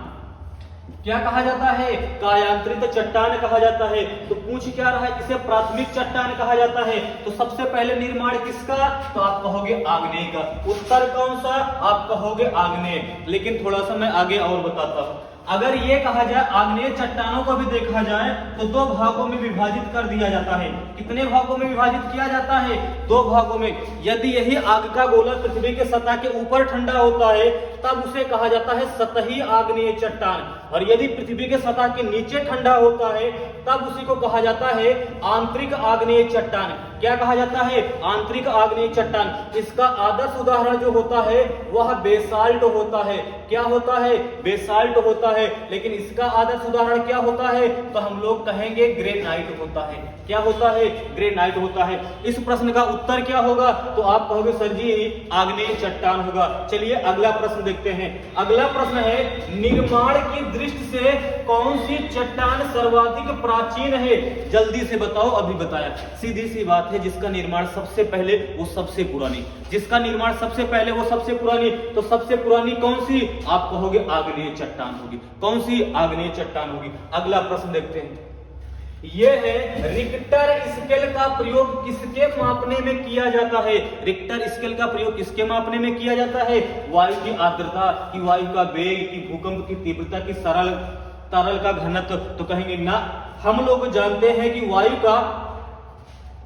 क्या कहा जाता है? कायांतरित चट्टान कहा जाता है। तो पूछ क्या रहा है? किसे प्राथमिक चट्टान कहा जाता है? तो सबसे पहले निर्माण किसका? तो आप कहोगे आग्नेय का। उत्तर कौन सा? आप कहोगे आग्नेय। लेकिन थोड़ा सा मैं आगे और बताता हूं। अगर ये कहा जाए आग्नेय चट्टानों को भी देखा जाए तो 2 भागों में विभाजित कर दिया जाता है। कितने भागों में विभाजित किया जाता है? 2 भागों में। यदि यही आग का गोला पृथ्वी के सतह के ऊपर ठंडा होता है तब उसे कहा जाता है सतही आग्नेय चट्टान, और यदि पृथ्वी के सतह के नीचे ठंडा होता है तब उसी को कहा जाता है आंतरिक आग्नेय चट्टान। क्या कहा जाता है? आंतरिक आग्नेय चट्टान। इसका आदर्श उदाहरण जो होता है वह बेसाल्ट होता है। क्या होता है? बेसाल्ट होता है। लेकिन इसका आदर्श उदाहरण क्या होता है? तो हम लोग कहेंगे ग्रेनाइट होता है। क्या होता है? ग्रेनाइट होता है। इस प्रश्न का उत्तर क्या होगा? तो आप कहोगे सर जी आग्नेय चट्टान होगा। चलिए अगला प्रश्न देखते हैं। अगला प्रश्न है निर्माण की दृष्टि से कौन सी चट्टान सर्वाधिक प्राचीन है? जल्दी से बताओ। अभी बताया, सीधी सी बात है, जिसका निर्माण सबसे पहले वो सबसे पुरानी। जिसका निर्माण सबसे पहले वो सबसे पुरानी। तो सबसे पुरानी कौन सी? आप कहोगे आग्नेय चट्टान होगी। कौन सी? आग्नेय चट्टान होगी। अगला प्रश्न देखते हैं। यह है रिक्टर स्केल का प्रयोग किसके मापने में किया जाता है? रिक्टर स्केल का प्रयोग किसके मापने में किया जाता है? वायु की आर्द्रता, की वायु का वेग, की भूकंप की तीव्रता, की तरल का घनत्व। तो कहेंगे ना, हम लोग जानते हैं कि वायु का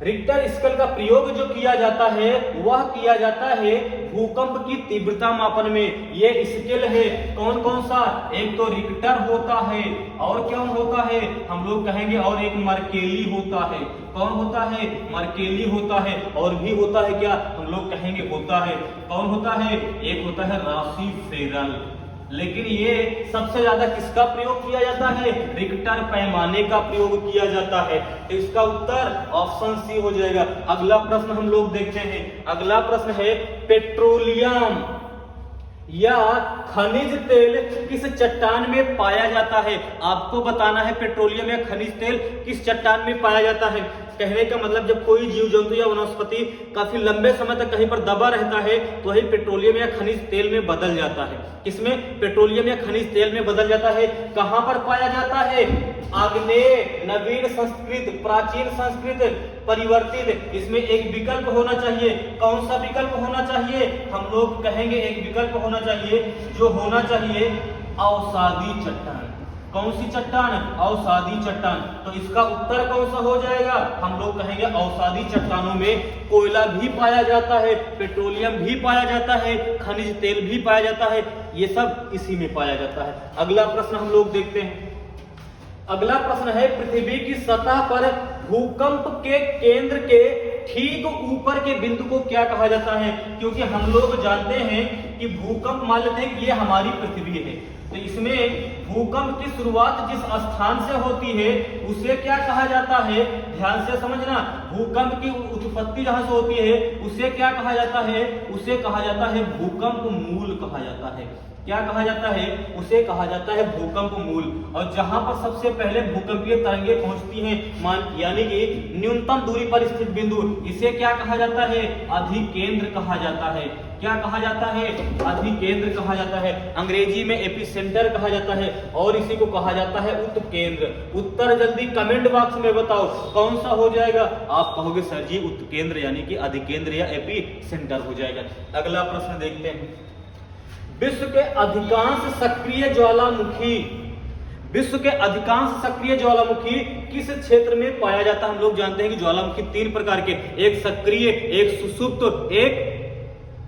रिक्टर स्केल का प्रयोग जो किया जाता है वह किया जाता है भूकंप की तीव्रता मापन में। ये स्केल है कौन कौन सा? एक तो रिक्टर होता है, और क्या होता है? हम लोग कहेंगे और एक मर्केली होता है। कौन होता है? मर्केली होता है। और भी होता है क्या? हम लोग कहेंगे होता है। कौन होता है? एक होता है राशि फेरल। लेकिन ये सबसे ज्यादा किसका प्रयोग किया जाता है? रिक्टर पैमाने का प्रयोग किया जाता है। तो इसका उत्तर ऑप्शन सी हो जाएगा। अगला प्रश्न हम लोग देखते हैं। अगला प्रश्न है पेट्रोलियम या खनिज तेल किस चट्टान में पाया जाता है? आपको बताना है पेट्रोलियम या खनिज तेल किस चट्टान में पाया जाता है। कहने का मतलब जब कोई जीव जंतु या वनस्पति काफी लंबे समय तक कहीं पर दबा रहता है तो वही पेट्रोलियम या खनिज तेल में बदल जाता है। किसमें? पेट्रोलियम या खनिज तेल में बदल जाता है। कहां पर पाया जाता है? आग्नेय, नवीन संस्कृत, प्राचीन संस्कृत, परिवर्तित। इसमें एक विकल्प होना चाहिए। कौन सा विकल्प होना चाहिए? हम लोग कहेंगे एक विकल्प होना चाहिए जो होना चाहिए अवसादी चट्टान। कौन सी चट्टान? अवसादी चट्टान। तो इसका उत्तर कौन सा हो जाएगा? हम लोग कहेंगे अवसादी चट्टानों में कोयला भी पाया जाता है, पेट्रोलियम भी पाया जाता है, खनिज तेल भी पाया जाता है, ये सब इसी में पाया जाता है। अगला प्रश्न हम लोग देखते हैं। अगला प्रश्न है पृथ्वी की सतह पर भूकंप के केंद्र के ठीक ऊपर के बिंदु को क्या कहा जाता है? क्योंकि हम लोग जानते हैं कि भूकंप मान लेते हैं कि ये हमारी पृथ्वी है, तो इसमें भूकंप की शुरुआत जिस स्थान से होती है उसे क्या कहा जाता है? ध्यान से समझना, भूकंप की उत्पत्ति जहां से होती है उसे क्या कहा जाता है? उसे कहा जाता है भूकंप मूल कहा जाता है। क्या कहा जाता है? उसे कहा जाता है भूकंप मूल। और जहां पर सबसे पहले भूकंपीय तरंगे पहुंचती हैं यानी कि न्यूनतम दूरी पर स्थित बिंदु, इसे क्या कहा जाता है? अधिकेंद्र कहा जाता है। क्या कहा जाता है? अधिकेंद्र कहा जाता है। अंग्रेजी में एपिसेंटर कहा जाता है और इसी को कहा जाता है उत्केंद्र। उत्तर जल्दी कमेंट बॉक्स में बताओ कौन सा हो जाएगा? आप कहोगे सर जी उत्केंद्र यानी कि अधिकेंद्र या एपिसेंटर हो जाएगा। अगला प्रश्न देखते हैं। विश्व के अधिकांश सक्रिय ज्वालामुखी किस क्षेत्र में पाया जाता है? हम लोग जानते हैं कि ज्वालामुखी तीन प्रकार के, एक सक्रिय, एक सुषुप्त,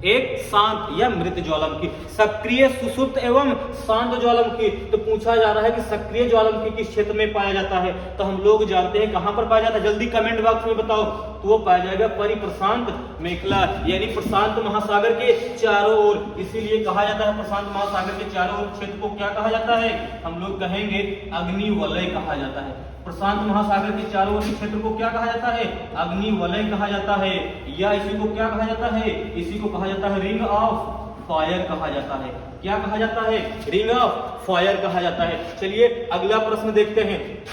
एक शांत या मृत ज्वालामुखी। सक्रिय, सुषुप्त एवं शांत ज्वालामुखी। तो पूछा जा रहा है कि सक्रिय ज्वालामुखी किस क्षेत्र में पाया जाता है? तो हम लोग जानते हैं कहां पर पाया जाता है, जल्दी कमेंट बॉक्स में बताओ। तो वो पाया जाएगा परिप्रशांत मेखला यानी प्रशांत महासागर के चारों ओर। इसीलिए कहा जाता है प्रशांत महासागर के चारों ओर क्षेत्र को क्या कहा जाता है? हम लोग कहेंगे अग्निवलय कहा जाता है। प्रशांत महासागर के चारों ओर के क्षेत्र को क्या कहा जाता है? अग्निवलय कहा जाता है। या इसी को क्या कहा जाता है? इसी को कहा जाता है रिंग ऑफ फायर कहा जाता है। क्या कहा जाता है? रिंग ऑफ फायर कहा जाता है। चलिए अगला प्रश्न देखते हैं।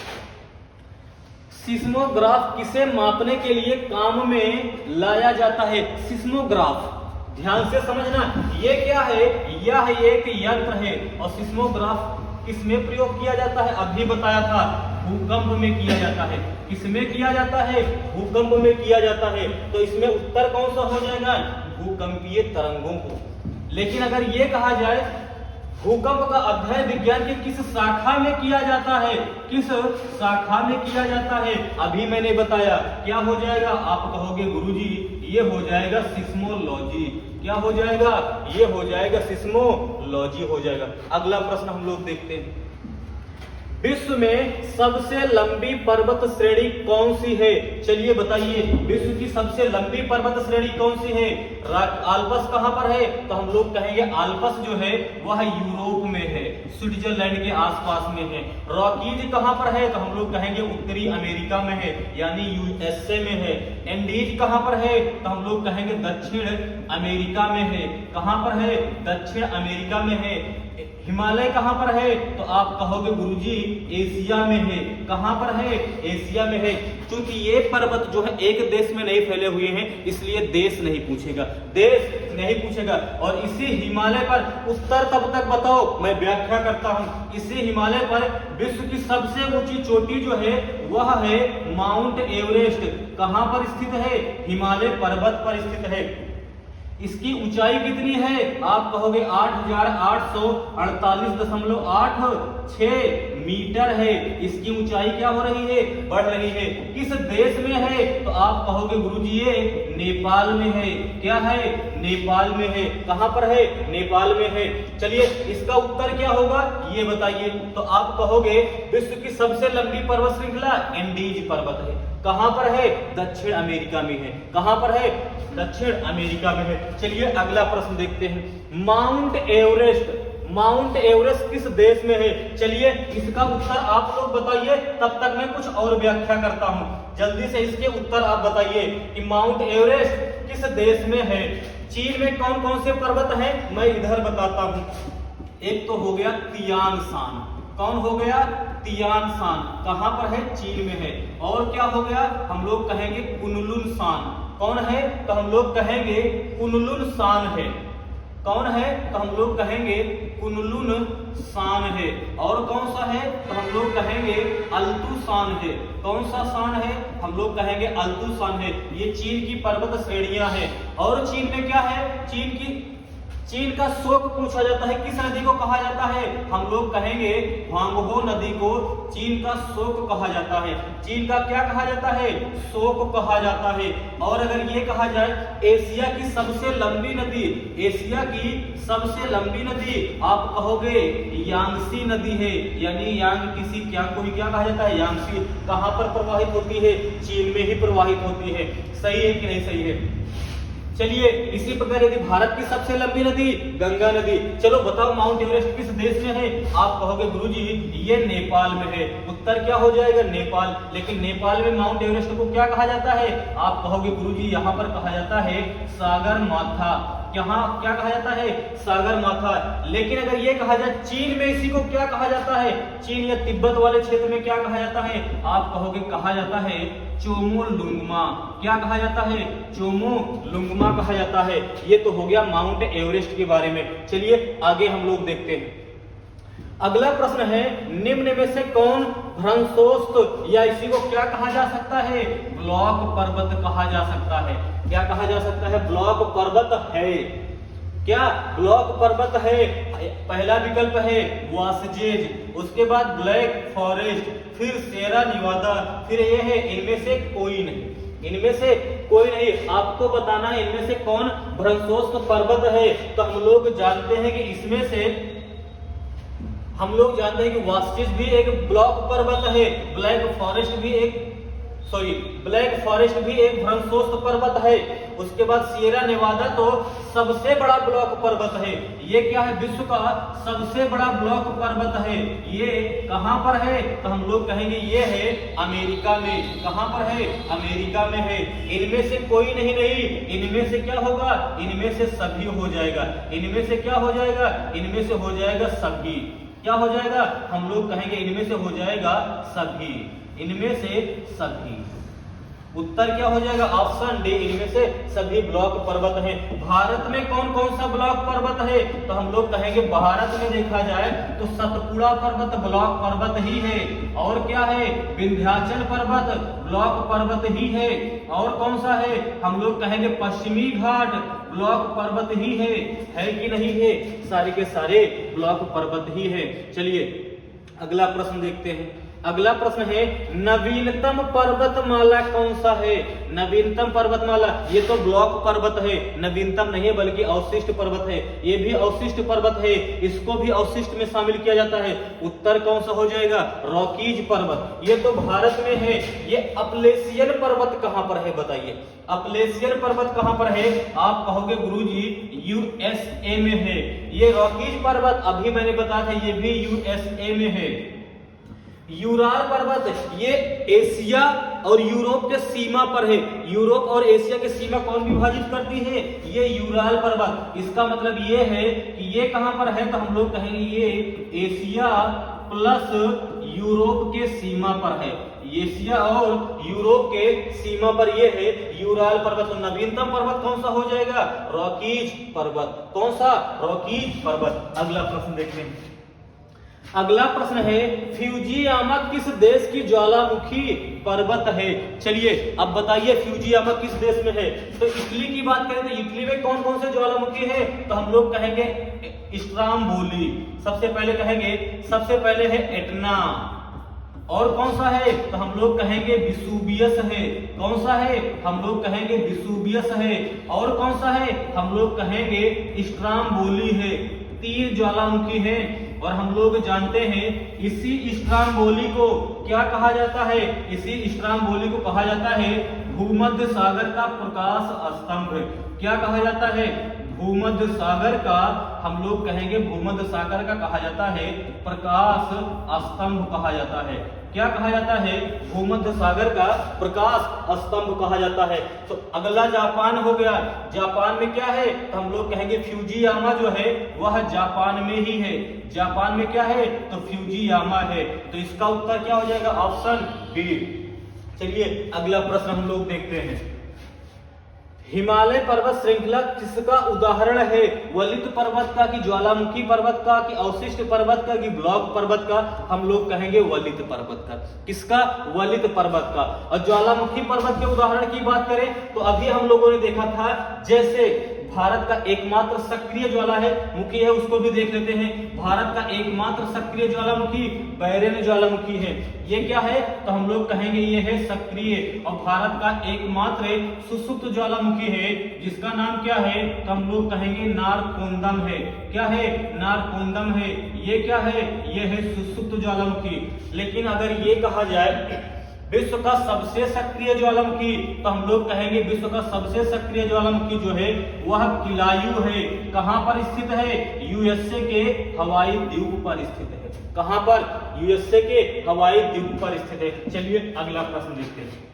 सिस्मोग्राफ किसे मापने के लिए काम में लाया जाता है? सिस्मोग्राफ ध्यान से समझना, ये क्या है? यह एक यंत्र है। और सिस्मोग्राफ किसमें प्रयोग किया जाता है? अभी बताया था, भूकंप में किया जाता है। किसमें किया जाता है? भूकंप में किया जाता है। तो इसमें उत्तर कौन सा हो जाएगा? भूकंपीय तरंगों को। लेकिन अगर ये कहा जाए भूकंप का अध्ययन विज्ञान की किस शाखा में किया जाता है? किस शाखा में किया जाता है? अभी मैंने बताया। क्या हो जाएगा? आप कहोगे गुरुजी ये हो जाएगा सिस्मोलॉजी। क्या हो जाएगा? ये हो जाएगा सिस्मोलॉजी हो जाएगा। अगला प्रश्न हम लोग देखते हैं। विश्व में सबसे लंबी पर्वत श्रेणी कौन सी है? चलिए बताइए, विश्व की सबसे लंबी पर्वत श्रेणी कौन सी है? आल्पस कहां पर है? तो हम लोग कहेंगे आल्पस जो है वह यूरोप में है, स्विट्जरलैंड के आसपास में है। रॉकीज कहां पर है? तो हम लोग कहेंगे उत्तरी अमेरिका में है यानी यूएसए में है। एंडीज कहां पर है? तो हम लोग कहेंगे दक्षिण अमेरिका में है। कहां पर है? दक्षिण अमेरिका में है। हिमालय कहां पर है? तो आप कहोगे गुरुजी एशिया में है। कहां पर है? एशिया में है। क्योंकि ये पर्वत जो है एक देश में नहीं फैले हुए हैं इसलिए देश नहीं पूछेगा, देश नहीं पूछेगा। और इसी हिमालय पर उत्तर तब तक बताओ, मैं व्याख्या करता हूं। इसी हिमालय पर विश्व की सबसे ऊंची चोटी जो है वह है माउंट एवरेस्ट। कहां पर स्थित है? हिमालय पर्वत पर स्थित है। इसकी ऊंचाई कितनी है? आप कहोगे 8,848.86 मीटर है। इसकी ऊंचाई क्या हो रही है? बढ़ रही है। किस देश में है? तो आप कहोगे गुरुजी ये नेपाल में है। क्या है? नेपाल में है। कहां पर है? नेपाल में है। चलिए इसका उत्तर क्या होगा ये बताइए। तो आप कहोगे विश्व की सबसे लंबी पर्वत श्रृंखला एंडीज पर्वत है। कहां पर है? दक्षिण अमेरिका में है। कहां पर है? दक्षिण अमेरिका में है। चलिए अगला प्रश्न देखते हैं। माउंट एवरेस्ट किस देश में है? चलिए इसका उत्तर आप लोग बताइए, तब तक मैं कुछ और व्याख्या करता हूं। जल्दी से इसके उत्तर आप बताइए कि माउंट एवरेस्ट किस देश में है। चीन में कौन कौन से पर्वत हैं मैं इधर बताता हूं। एक तो हो गया तियान शान। कौन हो गया? Tian Shan. कहां पर है? चीन में है। और क्या हो गया? हम लोग कहेंगे कुनलुन शान। कौन है? तो हम लोग कहेंगे कुनलुन शान है। कौन है? तो हम लोग कहेंगे कुनलुन शान है। और कौन सा है? तो हम लोग कहेंगे अल्तु शान है। कौन सा शान है? हम लोग कहेंगे अल्तु शान है। ये चीन की पर्वत श्रेणियां हैं। और चीन में क्या है? चीन का शोक पूछा जाता है, किस नदी को कहा जाता है? हम लोग कहेंगे ह्वांगहो नदी को चीन का शोक कहा जाता है। चीन का क्या कहा जाता है? शोक कहा जाता है। और अगर ये कहा जाए एशिया की सबसे लंबी नदी, एशिया की सबसे लंबी नदी आप कहोगे यांगसी नदी है। यानी यांग किसी क्या कोई क्या कहा जाता है? यांगसी। कहां पर प्रवाहित होती है? चीन में ही प्रवाहित होती है। सही है कि नहीं सही है? चलिए इसी प्रकार यदि भारत की सबसे लंबी नदी गंगा नदी, चलो बताओ माउंट एवरेस्ट किस देश में है? आप कहोगे गुरुजी ये नेपाल में है। उत्तर क्या हो जाएगा? नेपाल। लेकिन नेपाल में माउंट एवरेस्ट को क्या कहा जाता है? आप कहोगे गुरुजी यहाँ पर कहा जाता है सागर माथा। यहाँ क्या कहा जाता है? सागर माथा। लेकिन अगर ये कहा जाए चीन में इसी को क्या कहा जाता है? चीन या तिब्बत वाले क्षेत्र में क्या कहा जाता है? आप कहोगे कहा जाता है चोमोलुंगमा। क्या कहा जाता है? चोमोलुंगमा कहा जाता है। ये तो हो गया माउंट एवरेस्ट के बारे में। चलिए आगे हम लोग देखते हैं। अगला प्रश्न है निम्न में से कौन भ्रंशोस्त या इसी को क्या कहा जा सकता है? ब्लॉक पर्वत कहा जा सकता है। क्या कहा जा सकता है? ब्लॉक पर्वत है। क्या ब्लॉक पर्वत है? पहला विकल्प है वासजेज, उसके बाद ब्लैक फॉरेस्ट, फिर सेरा निवादा, फिर ये है इनमें से कोई नहीं। इनमें से कोई नहीं। आपको बताना है इनमें से कौन भ्रंशोस्त पर्वत है। तो हम लोग जानते हैं कि इसमें से हम लोग जानते हैं कि वास्टिस भी एक ब्लॉक पर्वत है, ब्लैक फॉरेस्ट भी एक भ्रंशोस्त पर्वत है। उसके बाद सिएरा नेवादा तो सबसे बड़ा ब्लॉक पर्वत है। ये क्या है? विश्व का सबसे बड़ा ब्लॉक पर्वत है। ये कहां पर है? तो हम लोग कहेंगे ये है अमेरिका में। कहां पर है? अमेरिका में है। इनमें से कोई नहीं, इनमें से क्या होगा? इनमें से सभी हो जाएगा। इनमें से क्या हो जाएगा? इनमें से हो जाएगा सभी। क्या हो जाएगा? हम लोग कहेंगे इनमें से हो जाएगा सभी। इनमें से सभी। उत्तर क्या हो जाएगा? ऑप्शन डी, इनमें से सभी ब्लॉक पर्वत हैं। भारत में कौन कौन सा ब्लॉक पर्वत है? तो हम लोग कहेंगे भारत में देखा जाए तो सतपुड़ा पर्वत ब्लॉक पर्वत ही है। और क्या है? विंध्याचल पर्वत ब्लॉक पर्वत ही है। और कौन सा है? हम लोग कहेंगे पश्चिमी घाट ब्लॉक पर्वत ही है कि नहीं है? सारे के सारे ब्लॉक पर्वत ही है। चलिए अगला प्रश्न देखते हैं। अगला प्रश्न है नवीनतम पर्वतमाला कौन सा है? नवीनतम पर्वतमाला, ये तो ब्लॉक पर्वत है, नवीनतम नहीं है बल्कि अवशिष्ट पर्वत है। ये भी अवशिष्ट पर्वत है, इसको भी अवशिष्ट में शामिल किया जाता है। उत्तर कौन सा हो जाएगा? रॉकीज पर्वत। ये तो भारत में है। ये अपलेशियन पर्वत कहां पर है बताइए? अपलेशियन पर्वत कहां पर है? आप कहोगे गुरुजी यूएसए में है। ये रॉकीज पर्वत अभी मैंने बताया था, ये भी यूएसए में है। यूराल पर्वत ये एशिया और यूरोप के सीमा पर है। यूरोप और एशिया की सीमा कौन विभाजित करती है? ये यूराल पर्वत। इसका मतलब ये है कि ये कहां पर है? तो हम लोग कहेंगे ये एशिया प्लस यूरोप के सीमा पर है। एशिया और यूरोप के सीमा पर ये है यूराल पर्वत। तो नवीनतम पर्वत कौन सा हो जाएगा? रॉकीज पर्वत। कौन सा? रॉकीज पर्वत। अगला प्रश्न देखते हैं। अगला प्रश्न है फ्यूजियामा किस देश की ज्वालामुखी पर्वत है? चलिए अब बताइए फ्यूजियामा किस देश में है? तो इटली की बात करें तो इटली में कौन कौन से ज्वालामुखी है? तो हम लोग कहेंगे स्ट्राम्बोली। सबसे पहले कहेंगे, सबसे पहले है एटना। और कौन सा है? तो हम लोग कहेंगे विसुवियस है। कौन सा है? हम लोग कहेंगे विसुवियस है। और कौन सा है? हम लोग कहेंगे स्ट्राम्बोली है। 3 ज्वालामुखी है। और हम लोग जानते हैं इसी स्ट्राम्बोली को क्या कहा जाता है? इसी स्ट्राम्बोली को कहा जाता है भूमध्य सागर का प्रकाश स्तंभ। क्या कहा जाता है? भूमध्य सागर का हम लोग कहेंगे भूमध्य सागर का कहा जाता है प्रकाश स्तंभ कहा जाता है। क्या कहा जाता है? भूमध्य सागर का प्रकाश स्तंभ कहा जाता है। तो अगला जापान हो गया। जापान में क्या है? तो हम लोग कहेंगे फ्यूजियामा जो है वह जापान में ही है। जापान में क्या है? तो फ्यूजियामा है। तो इसका उत्तर क्या हो जाएगा? Option B. चलिए अगला प्रश्न हम लोग देखते हैं। हिमालय पर्वत श्रृंखला किसका उदाहरण है? वलित पर्वत का कि ज्वालामुखी पर्वत का कि अवशिष्ट पर्वत का कि ब्लॉक पर्वत का? हम लोग कहेंगे वलित पर्वत का। किसका? वलित पर्वत का। और ज्वालामुखी पर्वत के उदाहरण की बात करें तो अभी हम लोगों ने देखा था जैसे भारत का एकमात्र सक्रिय ज्वालामुखी है, उसको भी देख लेते हैं। भारत का एकमात्र सक्रिय ज्वालामुखी बैरेन ज्वालामुखी है। ये क्या है? तो हम लोग कहेंगे ये है सक्रिय। और भारत का एकमात्र सुषुप्त ज्वालामुखी है जिसका नाम क्या है? तो हम लोग कहेंगे नारकोंदम है। क्या है? नारकोंदम है। ये क्या है? ये है सुषुप्त ज्वालामुखी। लेकिन अगर ये कहा जाए विश्व का सबसे सक्रिय ज्वालामुखी तो हम लोग कहेंगे विश्व का सबसे सक्रिय ज्वालामुखी जो है वह किलायू है। कहां पर स्थित है? यूएसए के हवाई द्वीप पर स्थित है। कहां पर? यूएसए के हवाई द्वीप पर स्थित है। चलिए अगला प्रश्न देखते हैं।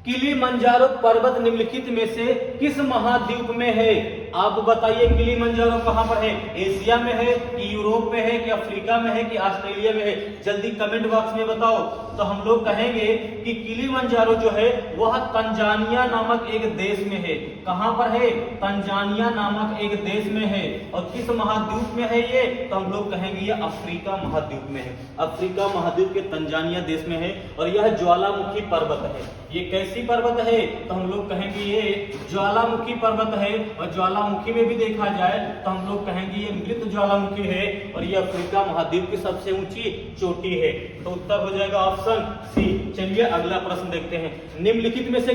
किलिमंजारो पर्वत निम्नलिखित में से किस महाद्वीप में है? आप बताइए किलिमंजारो कहां पर है? एशिया में है कि यूरोप में है कि अफ्रीका में है कि ऑस्ट्रेलिया में है? जल्दी कमेंट बॉक्स में बताओ। तो हम लोग कहेंगे कि किलिमंजारो जो है वह तंजानिया नामक एक देश में है। कहां पर है? तंजानिया नामक एक देश में है। और किस महाद्वीप में है ये? तो हम लोग कहेंगे ये अफ्रीका महाद्वीप में है। अफ्रीका महाद्वीप के तंजानिया देश में है। और यह ज्वालामुखी पर्वत है। ये कैसी पर्वत है? तो हम लोग कहेंगे ये ज्वालामुखी पर्वत है। और ज्वालामुखी में भी देखा जाए तो हम लोग कहेंगे ये मृत ज्वालामुखी है। और ये अफ्रीका महाद्वीप की सबसे ऊंची चोटी है। तो उत्तर हो जाएगा ऑप्शन सी। चलिए अगला प्रश्न देखते हैं। निम्नलिखित में से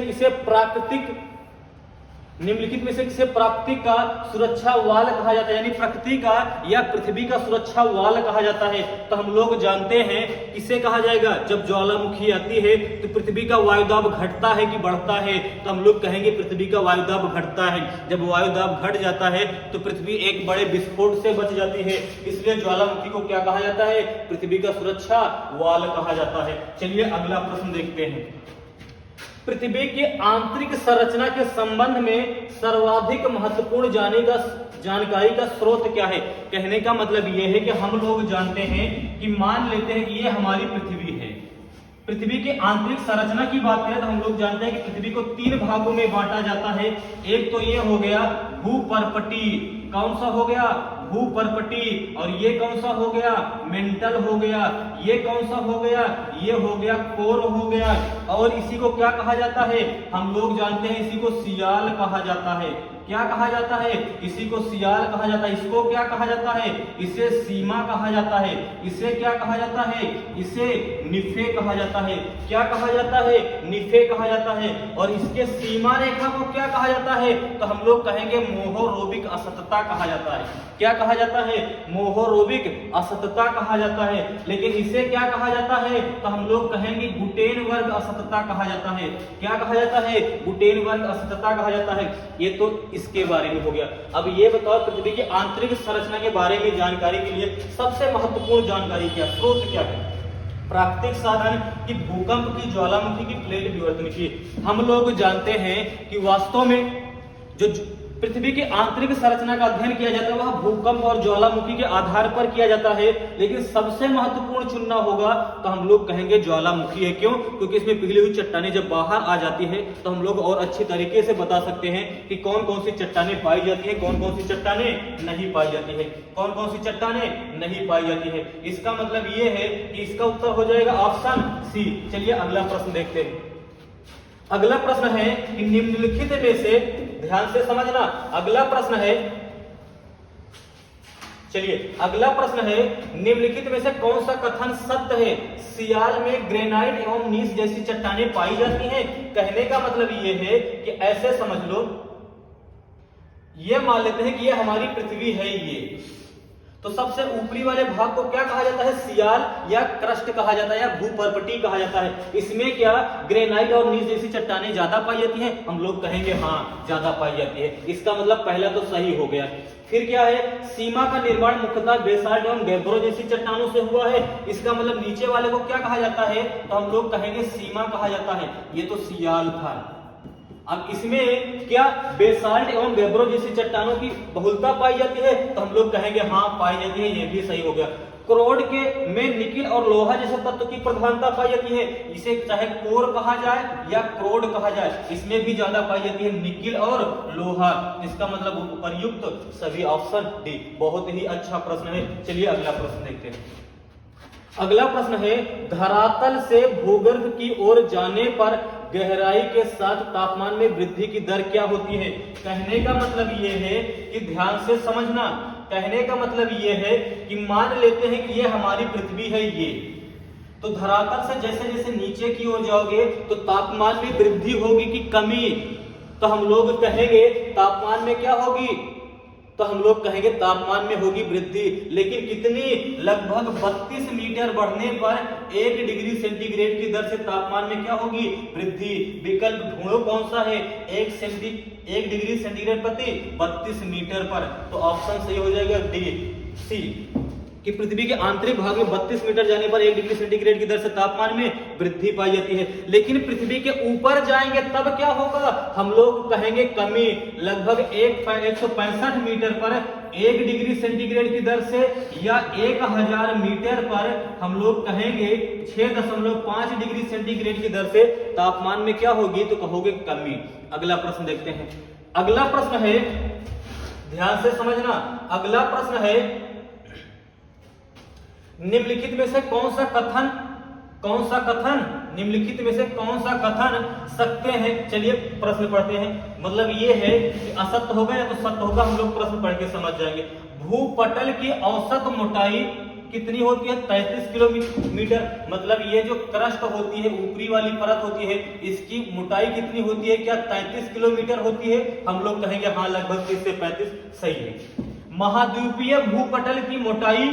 किसे प्राकृतिक का सुरक्षा वाल कहा जाता है? यानी प्रकृति का या पृथ्वी का सुरक्षा वाल कहा जाता है। तो हम लोग जानते हैं किसे कहा जाएगा? जब ज्वालामुखी आती है तो पृथ्वी का वायुदाब घटता है कि बढ़ता है? तो हम लोग कहेंगे पृथ्वी का वायुदाब घटता है। जब वायुदाब घट जाता है तो पृथ्वी एक बड़े विस्फोट से बच जाती है। इसलिए ज्वालामुखी को क्या कहा जाता है? पृथ्वी का सुरक्षा वाल कहा जाता है। चलिए अगला प्रश्न देखते हैं। पृथ्वी की आंतरिक संरचना के संबंध में सर्वाधिक महत्वपूर्ण जानकारी का स्रोत क्या है? कहने का मतलब यह है कि हम लोग जानते हैं कि मान लेते हैं कि ये हमारी पृथ्वी है। पृथ्वी की आंतरिक संरचना की बात करें तो हम लोग जानते हैं कि पृथ्वी को 3 भागों में बांटा जाता है। एक तो ये हो गया भूपर्पटी। कौन सा हो गया? भूपर्पटी। और ये कौन सा हो गया? मेंटल हो गया। ये कौन सा हो गया? ये हो गया कोर हो गया। और इसी को क्या कहा जाता है? हम लोग जानते हैं इसी को सियाल कहा जाता है। क्या कहा जाता है? इसी को सियाल कहा जाता है। इसको क्या कहा जाता है? इसे सीमा कहा जाता है। इसे क्या कहा जाता है? इसे निफे कहा जाता है। क्या कहा जाता है? निफे कहा जाता है। और इसके सीमा रेखा को क्या कहा जाता है? तो हम लोग कहेंगे मोहोरोबिक असतता कहा जाता है। क्या कहा जाता है? मोहोरोबिक असतता कहा जाता है। लेकिन इसे क्या कहा जाता है? तो हम लोग कहेंगे गुटेनबर्ग असतता कहा जाता है। क्या कहा जाता है? गुटेनबर्ग असतता कहा जाता है। ये तो इसके बारे में हो गया। अब ये बताओ पृथ्वी की आंतरिक संरचना के बारे में जानकारी के लिए सबसे महत्वपूर्ण जानकारी क्या, स्रोत क्या है? प्राकृतिक साधन की भूकंप की, ज्वालामुखी की, प्लेट विवर्तन की। हम लोग जानते हैं कि वास्तव में जो पृथ्वी की आंतरिक संरचना का अध्ययन किया जाता है वह भूकंप और ज्वालामुखी के आधार पर किया जाता है। लेकिन सबसे महत्वपूर्ण चुनना होगा तो हम लोग कहेंगे ज्वालामुखी है। क्यों? क्योंकि इसमें पिघली हुई चट्टानें जब बाहर आ जाती है तो हम लोग और अच्छी तरीके से बता सकते हैं कि कौन कौन सी चट्टानें पाई जाती है, कौन कौन सी चट्टानें नहीं पाई जाती है, कौन कौन सी चट्टानें नहीं पाई जाती है। इसका मतलब ये है कि इसका उत्तर हो जाएगा ऑप्शन सी। चलिए अगला प्रश्न देखते हैं। अगला प्रश्न है कि निम्नलिखित में से, ध्यान से समझना, अगला प्रश्न है, चलिए अगला प्रश्न है, निम्नलिखित में से कौन सा कथन सत्य है? सियाल में ग्रेनाइट एवं नीस जैसी चट्टानें पाई जाती हैं। कहने का मतलब ये है कि ऐसे समझ लो, ये मान लेते हैं कि ये हमारी पृथ्वी है। ये तो सबसे ऊपरी वाले भाग को क्या कहा जाता है? सियाल या क्रस्ट कहा जाता है या भूपर्पटी कहा जाता है। इसमें क्या ग्रेनाइट और नीच जैसी चट्टानें ज्यादा पाई जाती हैं? हम लोग कहेंगे हाँ ज्यादा पाई जाती है। इसका मतलब पहला तो सही हो गया। फिर क्या है? सीमा का निर्माण मुख्यतः बेसाल्ट एवं गैब्रो जैसी चट्टानों से हुआ है। इसका मतलब नीचे वाले को क्या कहा जाता है? तो हम लोग कहेंगे सीमा कहा जाता है। ये तो सियाल था। अब इसमें क्या बेसाल्ट एवं गैब्रो जैसी चट्टानों की बहुलता पाई जाती है? तो हम लोग कहेंगे हाँ पाई जाती है। ये भी सही हो गया। क्रोड के में निकिल और लोहा जैसे तत्व की प्रधानता पाई जाती है। इसे चाहे कोर कहा जाए या क्रोड कहा जाए, इसमें भी ज्यादा पाई जाती है निकिल और लोहा। इसका मतलब उपर्युक्त सभी ऑप्शन डी। बहुत ही अच्छा प्रश्न है। चलिए अगला प्रश्न देखते हैं। अगला प्रश्न है, धरातल से भूगर्भ की ओर जाने पर गहराई के साथ तापमान में वृद्धि की दर क्या होती है? कहने का मतलब ये है कि ध्यान से समझना। कहने का मतलब ये है कि मान लेते हैं कि ये हमारी पृथ्वी है, ये तो धरातल से जैसे जैसे नीचे की ओर जाओगे तो तापमान में वृद्धि होगी कि कमी? तो हम लोग कहेंगे तापमान में क्या होगी? तो हम लोग कहेंगे तापमान में होगी वृद्धि। लेकिन कितनी? लगभग 32 मीटर बढ़ने पर 1 डिग्री सेंटीग्रेड की दर से तापमान में क्या होगी? वृद्धि। विकल्प ढूंढो कौन सा है? 1 डिग्री सेंटीग्रेड प्रति 32 मीटर पर। तो ऑप्शन सही हो जाएगा डी, सी, कि पृथ्वी के आंतरिक भाग में 32 मीटर जाने पर 1 डिग्री सेंटीग्रेड की दर से तापमान में वृद्धि पाई जाती है। लेकिन पृथ्वी के ऊपर जाएंगे तब क्या होगा? हम लोग कहेंगे कमी। लगभग 165 मीटर पर 1 डिग्री सेंटीग्रेड की दर से या 1000 मीटर पर हम लोग कहेंगे 6.5 डिग्री सेंटीग्रेड की दर से तापमान में क्या होगी? तो कहोगे कमी। अगला प्रश्न देखते हैं। अगला प्रश्न है, ध्यान से समझना। अगला प्रश्न है, निम्नलिखित में से कौन सा कथन निम्नलिखित में से कौन सा कथन सत्य है? चलिए प्रश्न पढ़ते हैं। मतलब ये है कि असत्य होगा या तो सत्य होगा। हम लोग प्रश्न पढ़ के समझ जाएंगे। भूपटल की औसत मोटाई कितनी होती है? 33 किलोमीटर। मतलब ये जो क्रस्ट होती है, ऊपरी वाली परत होती है, इसकी मोटाई कितनी होती है? क्या 33 किलोमीटर होती है? हम लोग कहेंगे हाँ लगभग 30 से 35 सही है। महाद्वीपीय भूपटल की मोटाई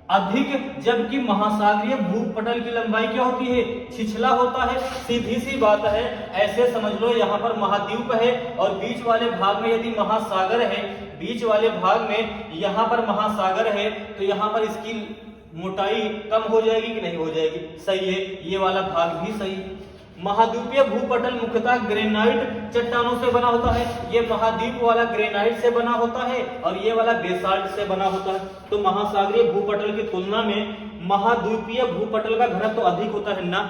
अधिक, जबकि महासागरीय भूपटल की लंबाई क्या होती है? छिछला होता है। सीधी सी बात है। ऐसे समझ लो यहाँ पर महाद्वीप है और बीच वाले भाग में यदि महासागर है, बीच वाले भाग में यहाँ पर महासागर है, तो यहाँ पर इसकी मोटाई कम हो जाएगी कि नहीं हो जाएगी? सही है, ये वाला भाग भी सही है। महाद्वीपीय भूपटल मुख्यतः ग्रेनाइट चट्टानों से बना होता है। ये महाद्वीप वाला ग्रेनाइट से बना होता है और ये वाला बेसाल्ट से बना होता है। तो महासागरीय भूपटल की तुलना में महाद्वीपीय भूपटल का घनत्व तो अधिक होता है ना।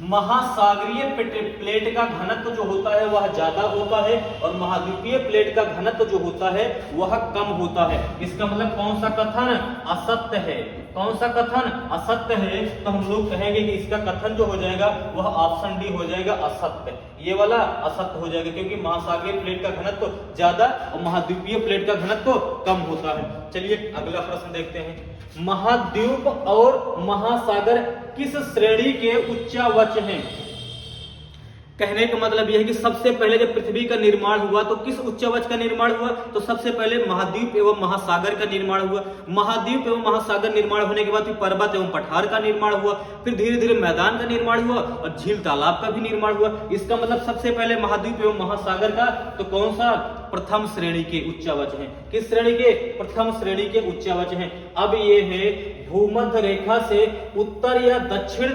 महासागरीय प्लेट का घनत्व जो होता है वह ज्यादा होता है और महाद्वीपीय प्लेट का घनत्व जो होता है वह कम होता है। इसका मतलब कौन सा कथन असत्य है? कौन सा कथन असत्य है? तो हम लोग कहेंगे कि इसका कथन जो हो जाएगा वह ऑप्शन डी हो जाएगा, असत्य। ये वाला असत्य हो जाएगा क्योंकि महासागरीय प्लेट का घनत्व ज्यादा और महाद्वीपीय प्लेट का घनत्व कम होता है। चलिए अगला प्रश्न देखते हैं। महाद्वीप और महासागर किस श्रेणी के उच्चावच हैं? कहने का मतलब यह है कि सबसे पहले जब पृथ्वी का निर्माण हुआ तो किस उच्चावच का निर्माण हुआ? तो सबसे पहले महाद्वीप एवं महासागर का निर्माण हुआ। महाद्वीप एवं महासागर निर्माण होने के बाद फिर पर्वत एवं पठार का निर्माण हुआ, फिर धीरे धीरे मैदान का निर्माण हुआ और झील तालाब का भी निर्माण हुआ। इसका मतलब सबसे पहले महाद्वीप एवं महासागर का तो कौन सा? प्रथम श्रेणी के उच्चावच हैं। किस श्रेणी के? प्रथम श्रेणी के उच्चावच हैं। अब ये है भूमध्य रेखा से उत्तर या दक्षिण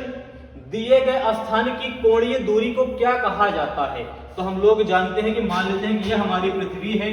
दिए गए स्थान की कोणीय दूरी को क्या कहा जाता है? तो हम लोग जानते हैं कि मान लेते हैं कि यह हमारी पृथ्वी है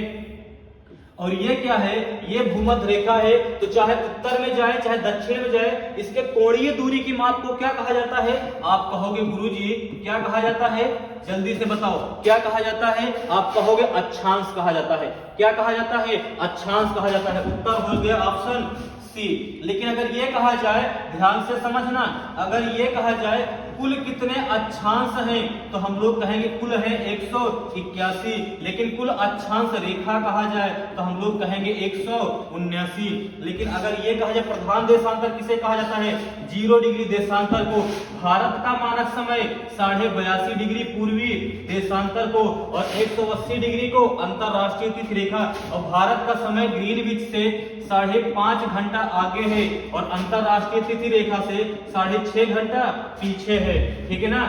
और ये क्या है? ये भूमध्य रेखा है। तो चाहे उत्तर में जाए चाहे दक्षिण में जाए, इसके कोणीय दूरी की माप को क्या कहा जाता है? आप कहोगे गुरुजी क्या कहा जाता है? जल्दी से बताओ क्या कहा जाता है? आप कहोगे अक्षांश कहा जाता है। क्या कहा जाता है? अक्षांश कहा जाता है। उत्तर हो गया ऑप्शन सी। लेकिन अगर ये कहा जाए, ध्यान से समझना, अगर ये कहा जाए कुल कितने अक्षांश हैं तो हम लोग कहेंगे कुल है 181। लेकिन कुल अक्षांश रेखा कहा जाए तो हम लोग कहेंगे 179। लेकिन अगर ये कहा जाए प्रधान देशांतर किसे कहा जाता है, 0 डिग्री देशांतर को, भारत का मानक समय 82.5 डिग्री पूर्वी देशांतर को और 180 डिग्री को अंतरराष्ट्रीय तिथि रेखा, और भारत का समय ग्रीनविच से 5.5 घंटा आगे है और अंतरराष्ट्रीय तिथि रेखा से 6.5 घंटा पीछे है। ठीक है ना।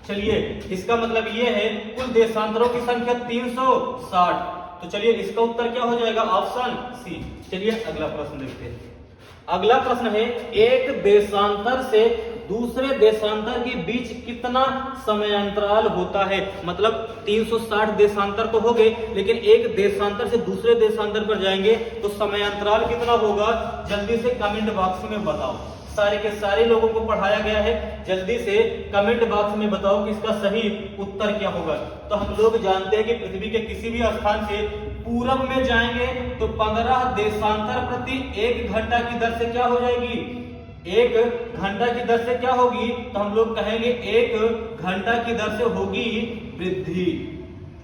चलिए, इसका मतलब ये है कुल देशांतरों की संख्या 360। तो चलिए इसका उत्तर क्या हो जाएगा, ऑप्शन सी। चलिए अगला प्रश्न देखते हैं। अगला प्रश्न है, एक देशांतर से दूसरे देशांतर के बीच कितना समय अंतराल होता है। मतलब 360 देशांतर तो हो गए, लेकिन एक देशांतर से दूसरे देशांतर पर जाएंगे तो समय अंतराल कितना होगा, जल्दी से कमेंट बॉक्स में बताओ। सारे के सारे लोगों को पढ़ाया गया है, जल्दी से कमेंट बॉक्स में बताओ कि इसका सही उत्तर क्या होगा। तो हम लोग जानते हैं कि पृथ्वी के किसी भी स्थान से पूरब में जाएंगे तो 15 देशांतर प्रति 1 घंटा की दर से क्या हो जाएगी, 1 घंटा की दर से क्या होगी, तो हम लोग कहेंगे 1 घंटा की दर से होगी वृद्धि।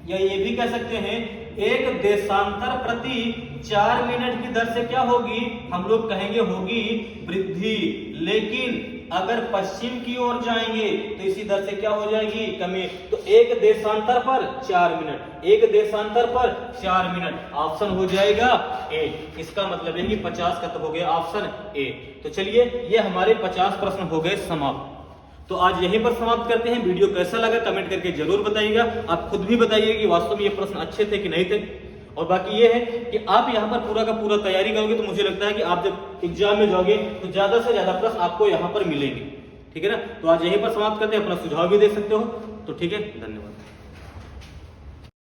या ये भी कह सकते हैं 1 देशांतर प्रति 4 मिनट की दर से क्या होगी, हम लोग कहेंगे होगी वृद्धि। लेकिन अगर पश्चिम की ओर जाएंगे तो इसी दर से क्या हो जाएगी, कमी। तो 1 देशांतर पर 4 मिनट, 1 देशांतर पर 4 मिनट, ऑप्शन हो जाएगा ए। इसका मतलब है कि 50 का तो हो गया ऑप्शन ए। तो चलिए ये हमारे 50 प्रश्न हो गए समाप्त। तो आज यहीं पर समाप्त करते हैं। वीडियो कैसा लगा कमेंट करके जरूर बताइएगा। आप खुद भी बताइए कि वास्तव में ये प्रश्न अच्छे थे कि नहीं थे। और बाकी ये है कि आप यहाँ पर पूरा का पूरा तैयारी करोगे तो मुझे लगता है कि आप जब एग्जाम में जाओगे तो ज्यादा से ज्यादा प्रश्न आपको यहाँ पर मिलेंगे। ठीक है ना। तो आज यहीं पर समाप्त करते हैं। अपना सुझाव भी दे सकते हो। तो ठीक है, धन्यवाद।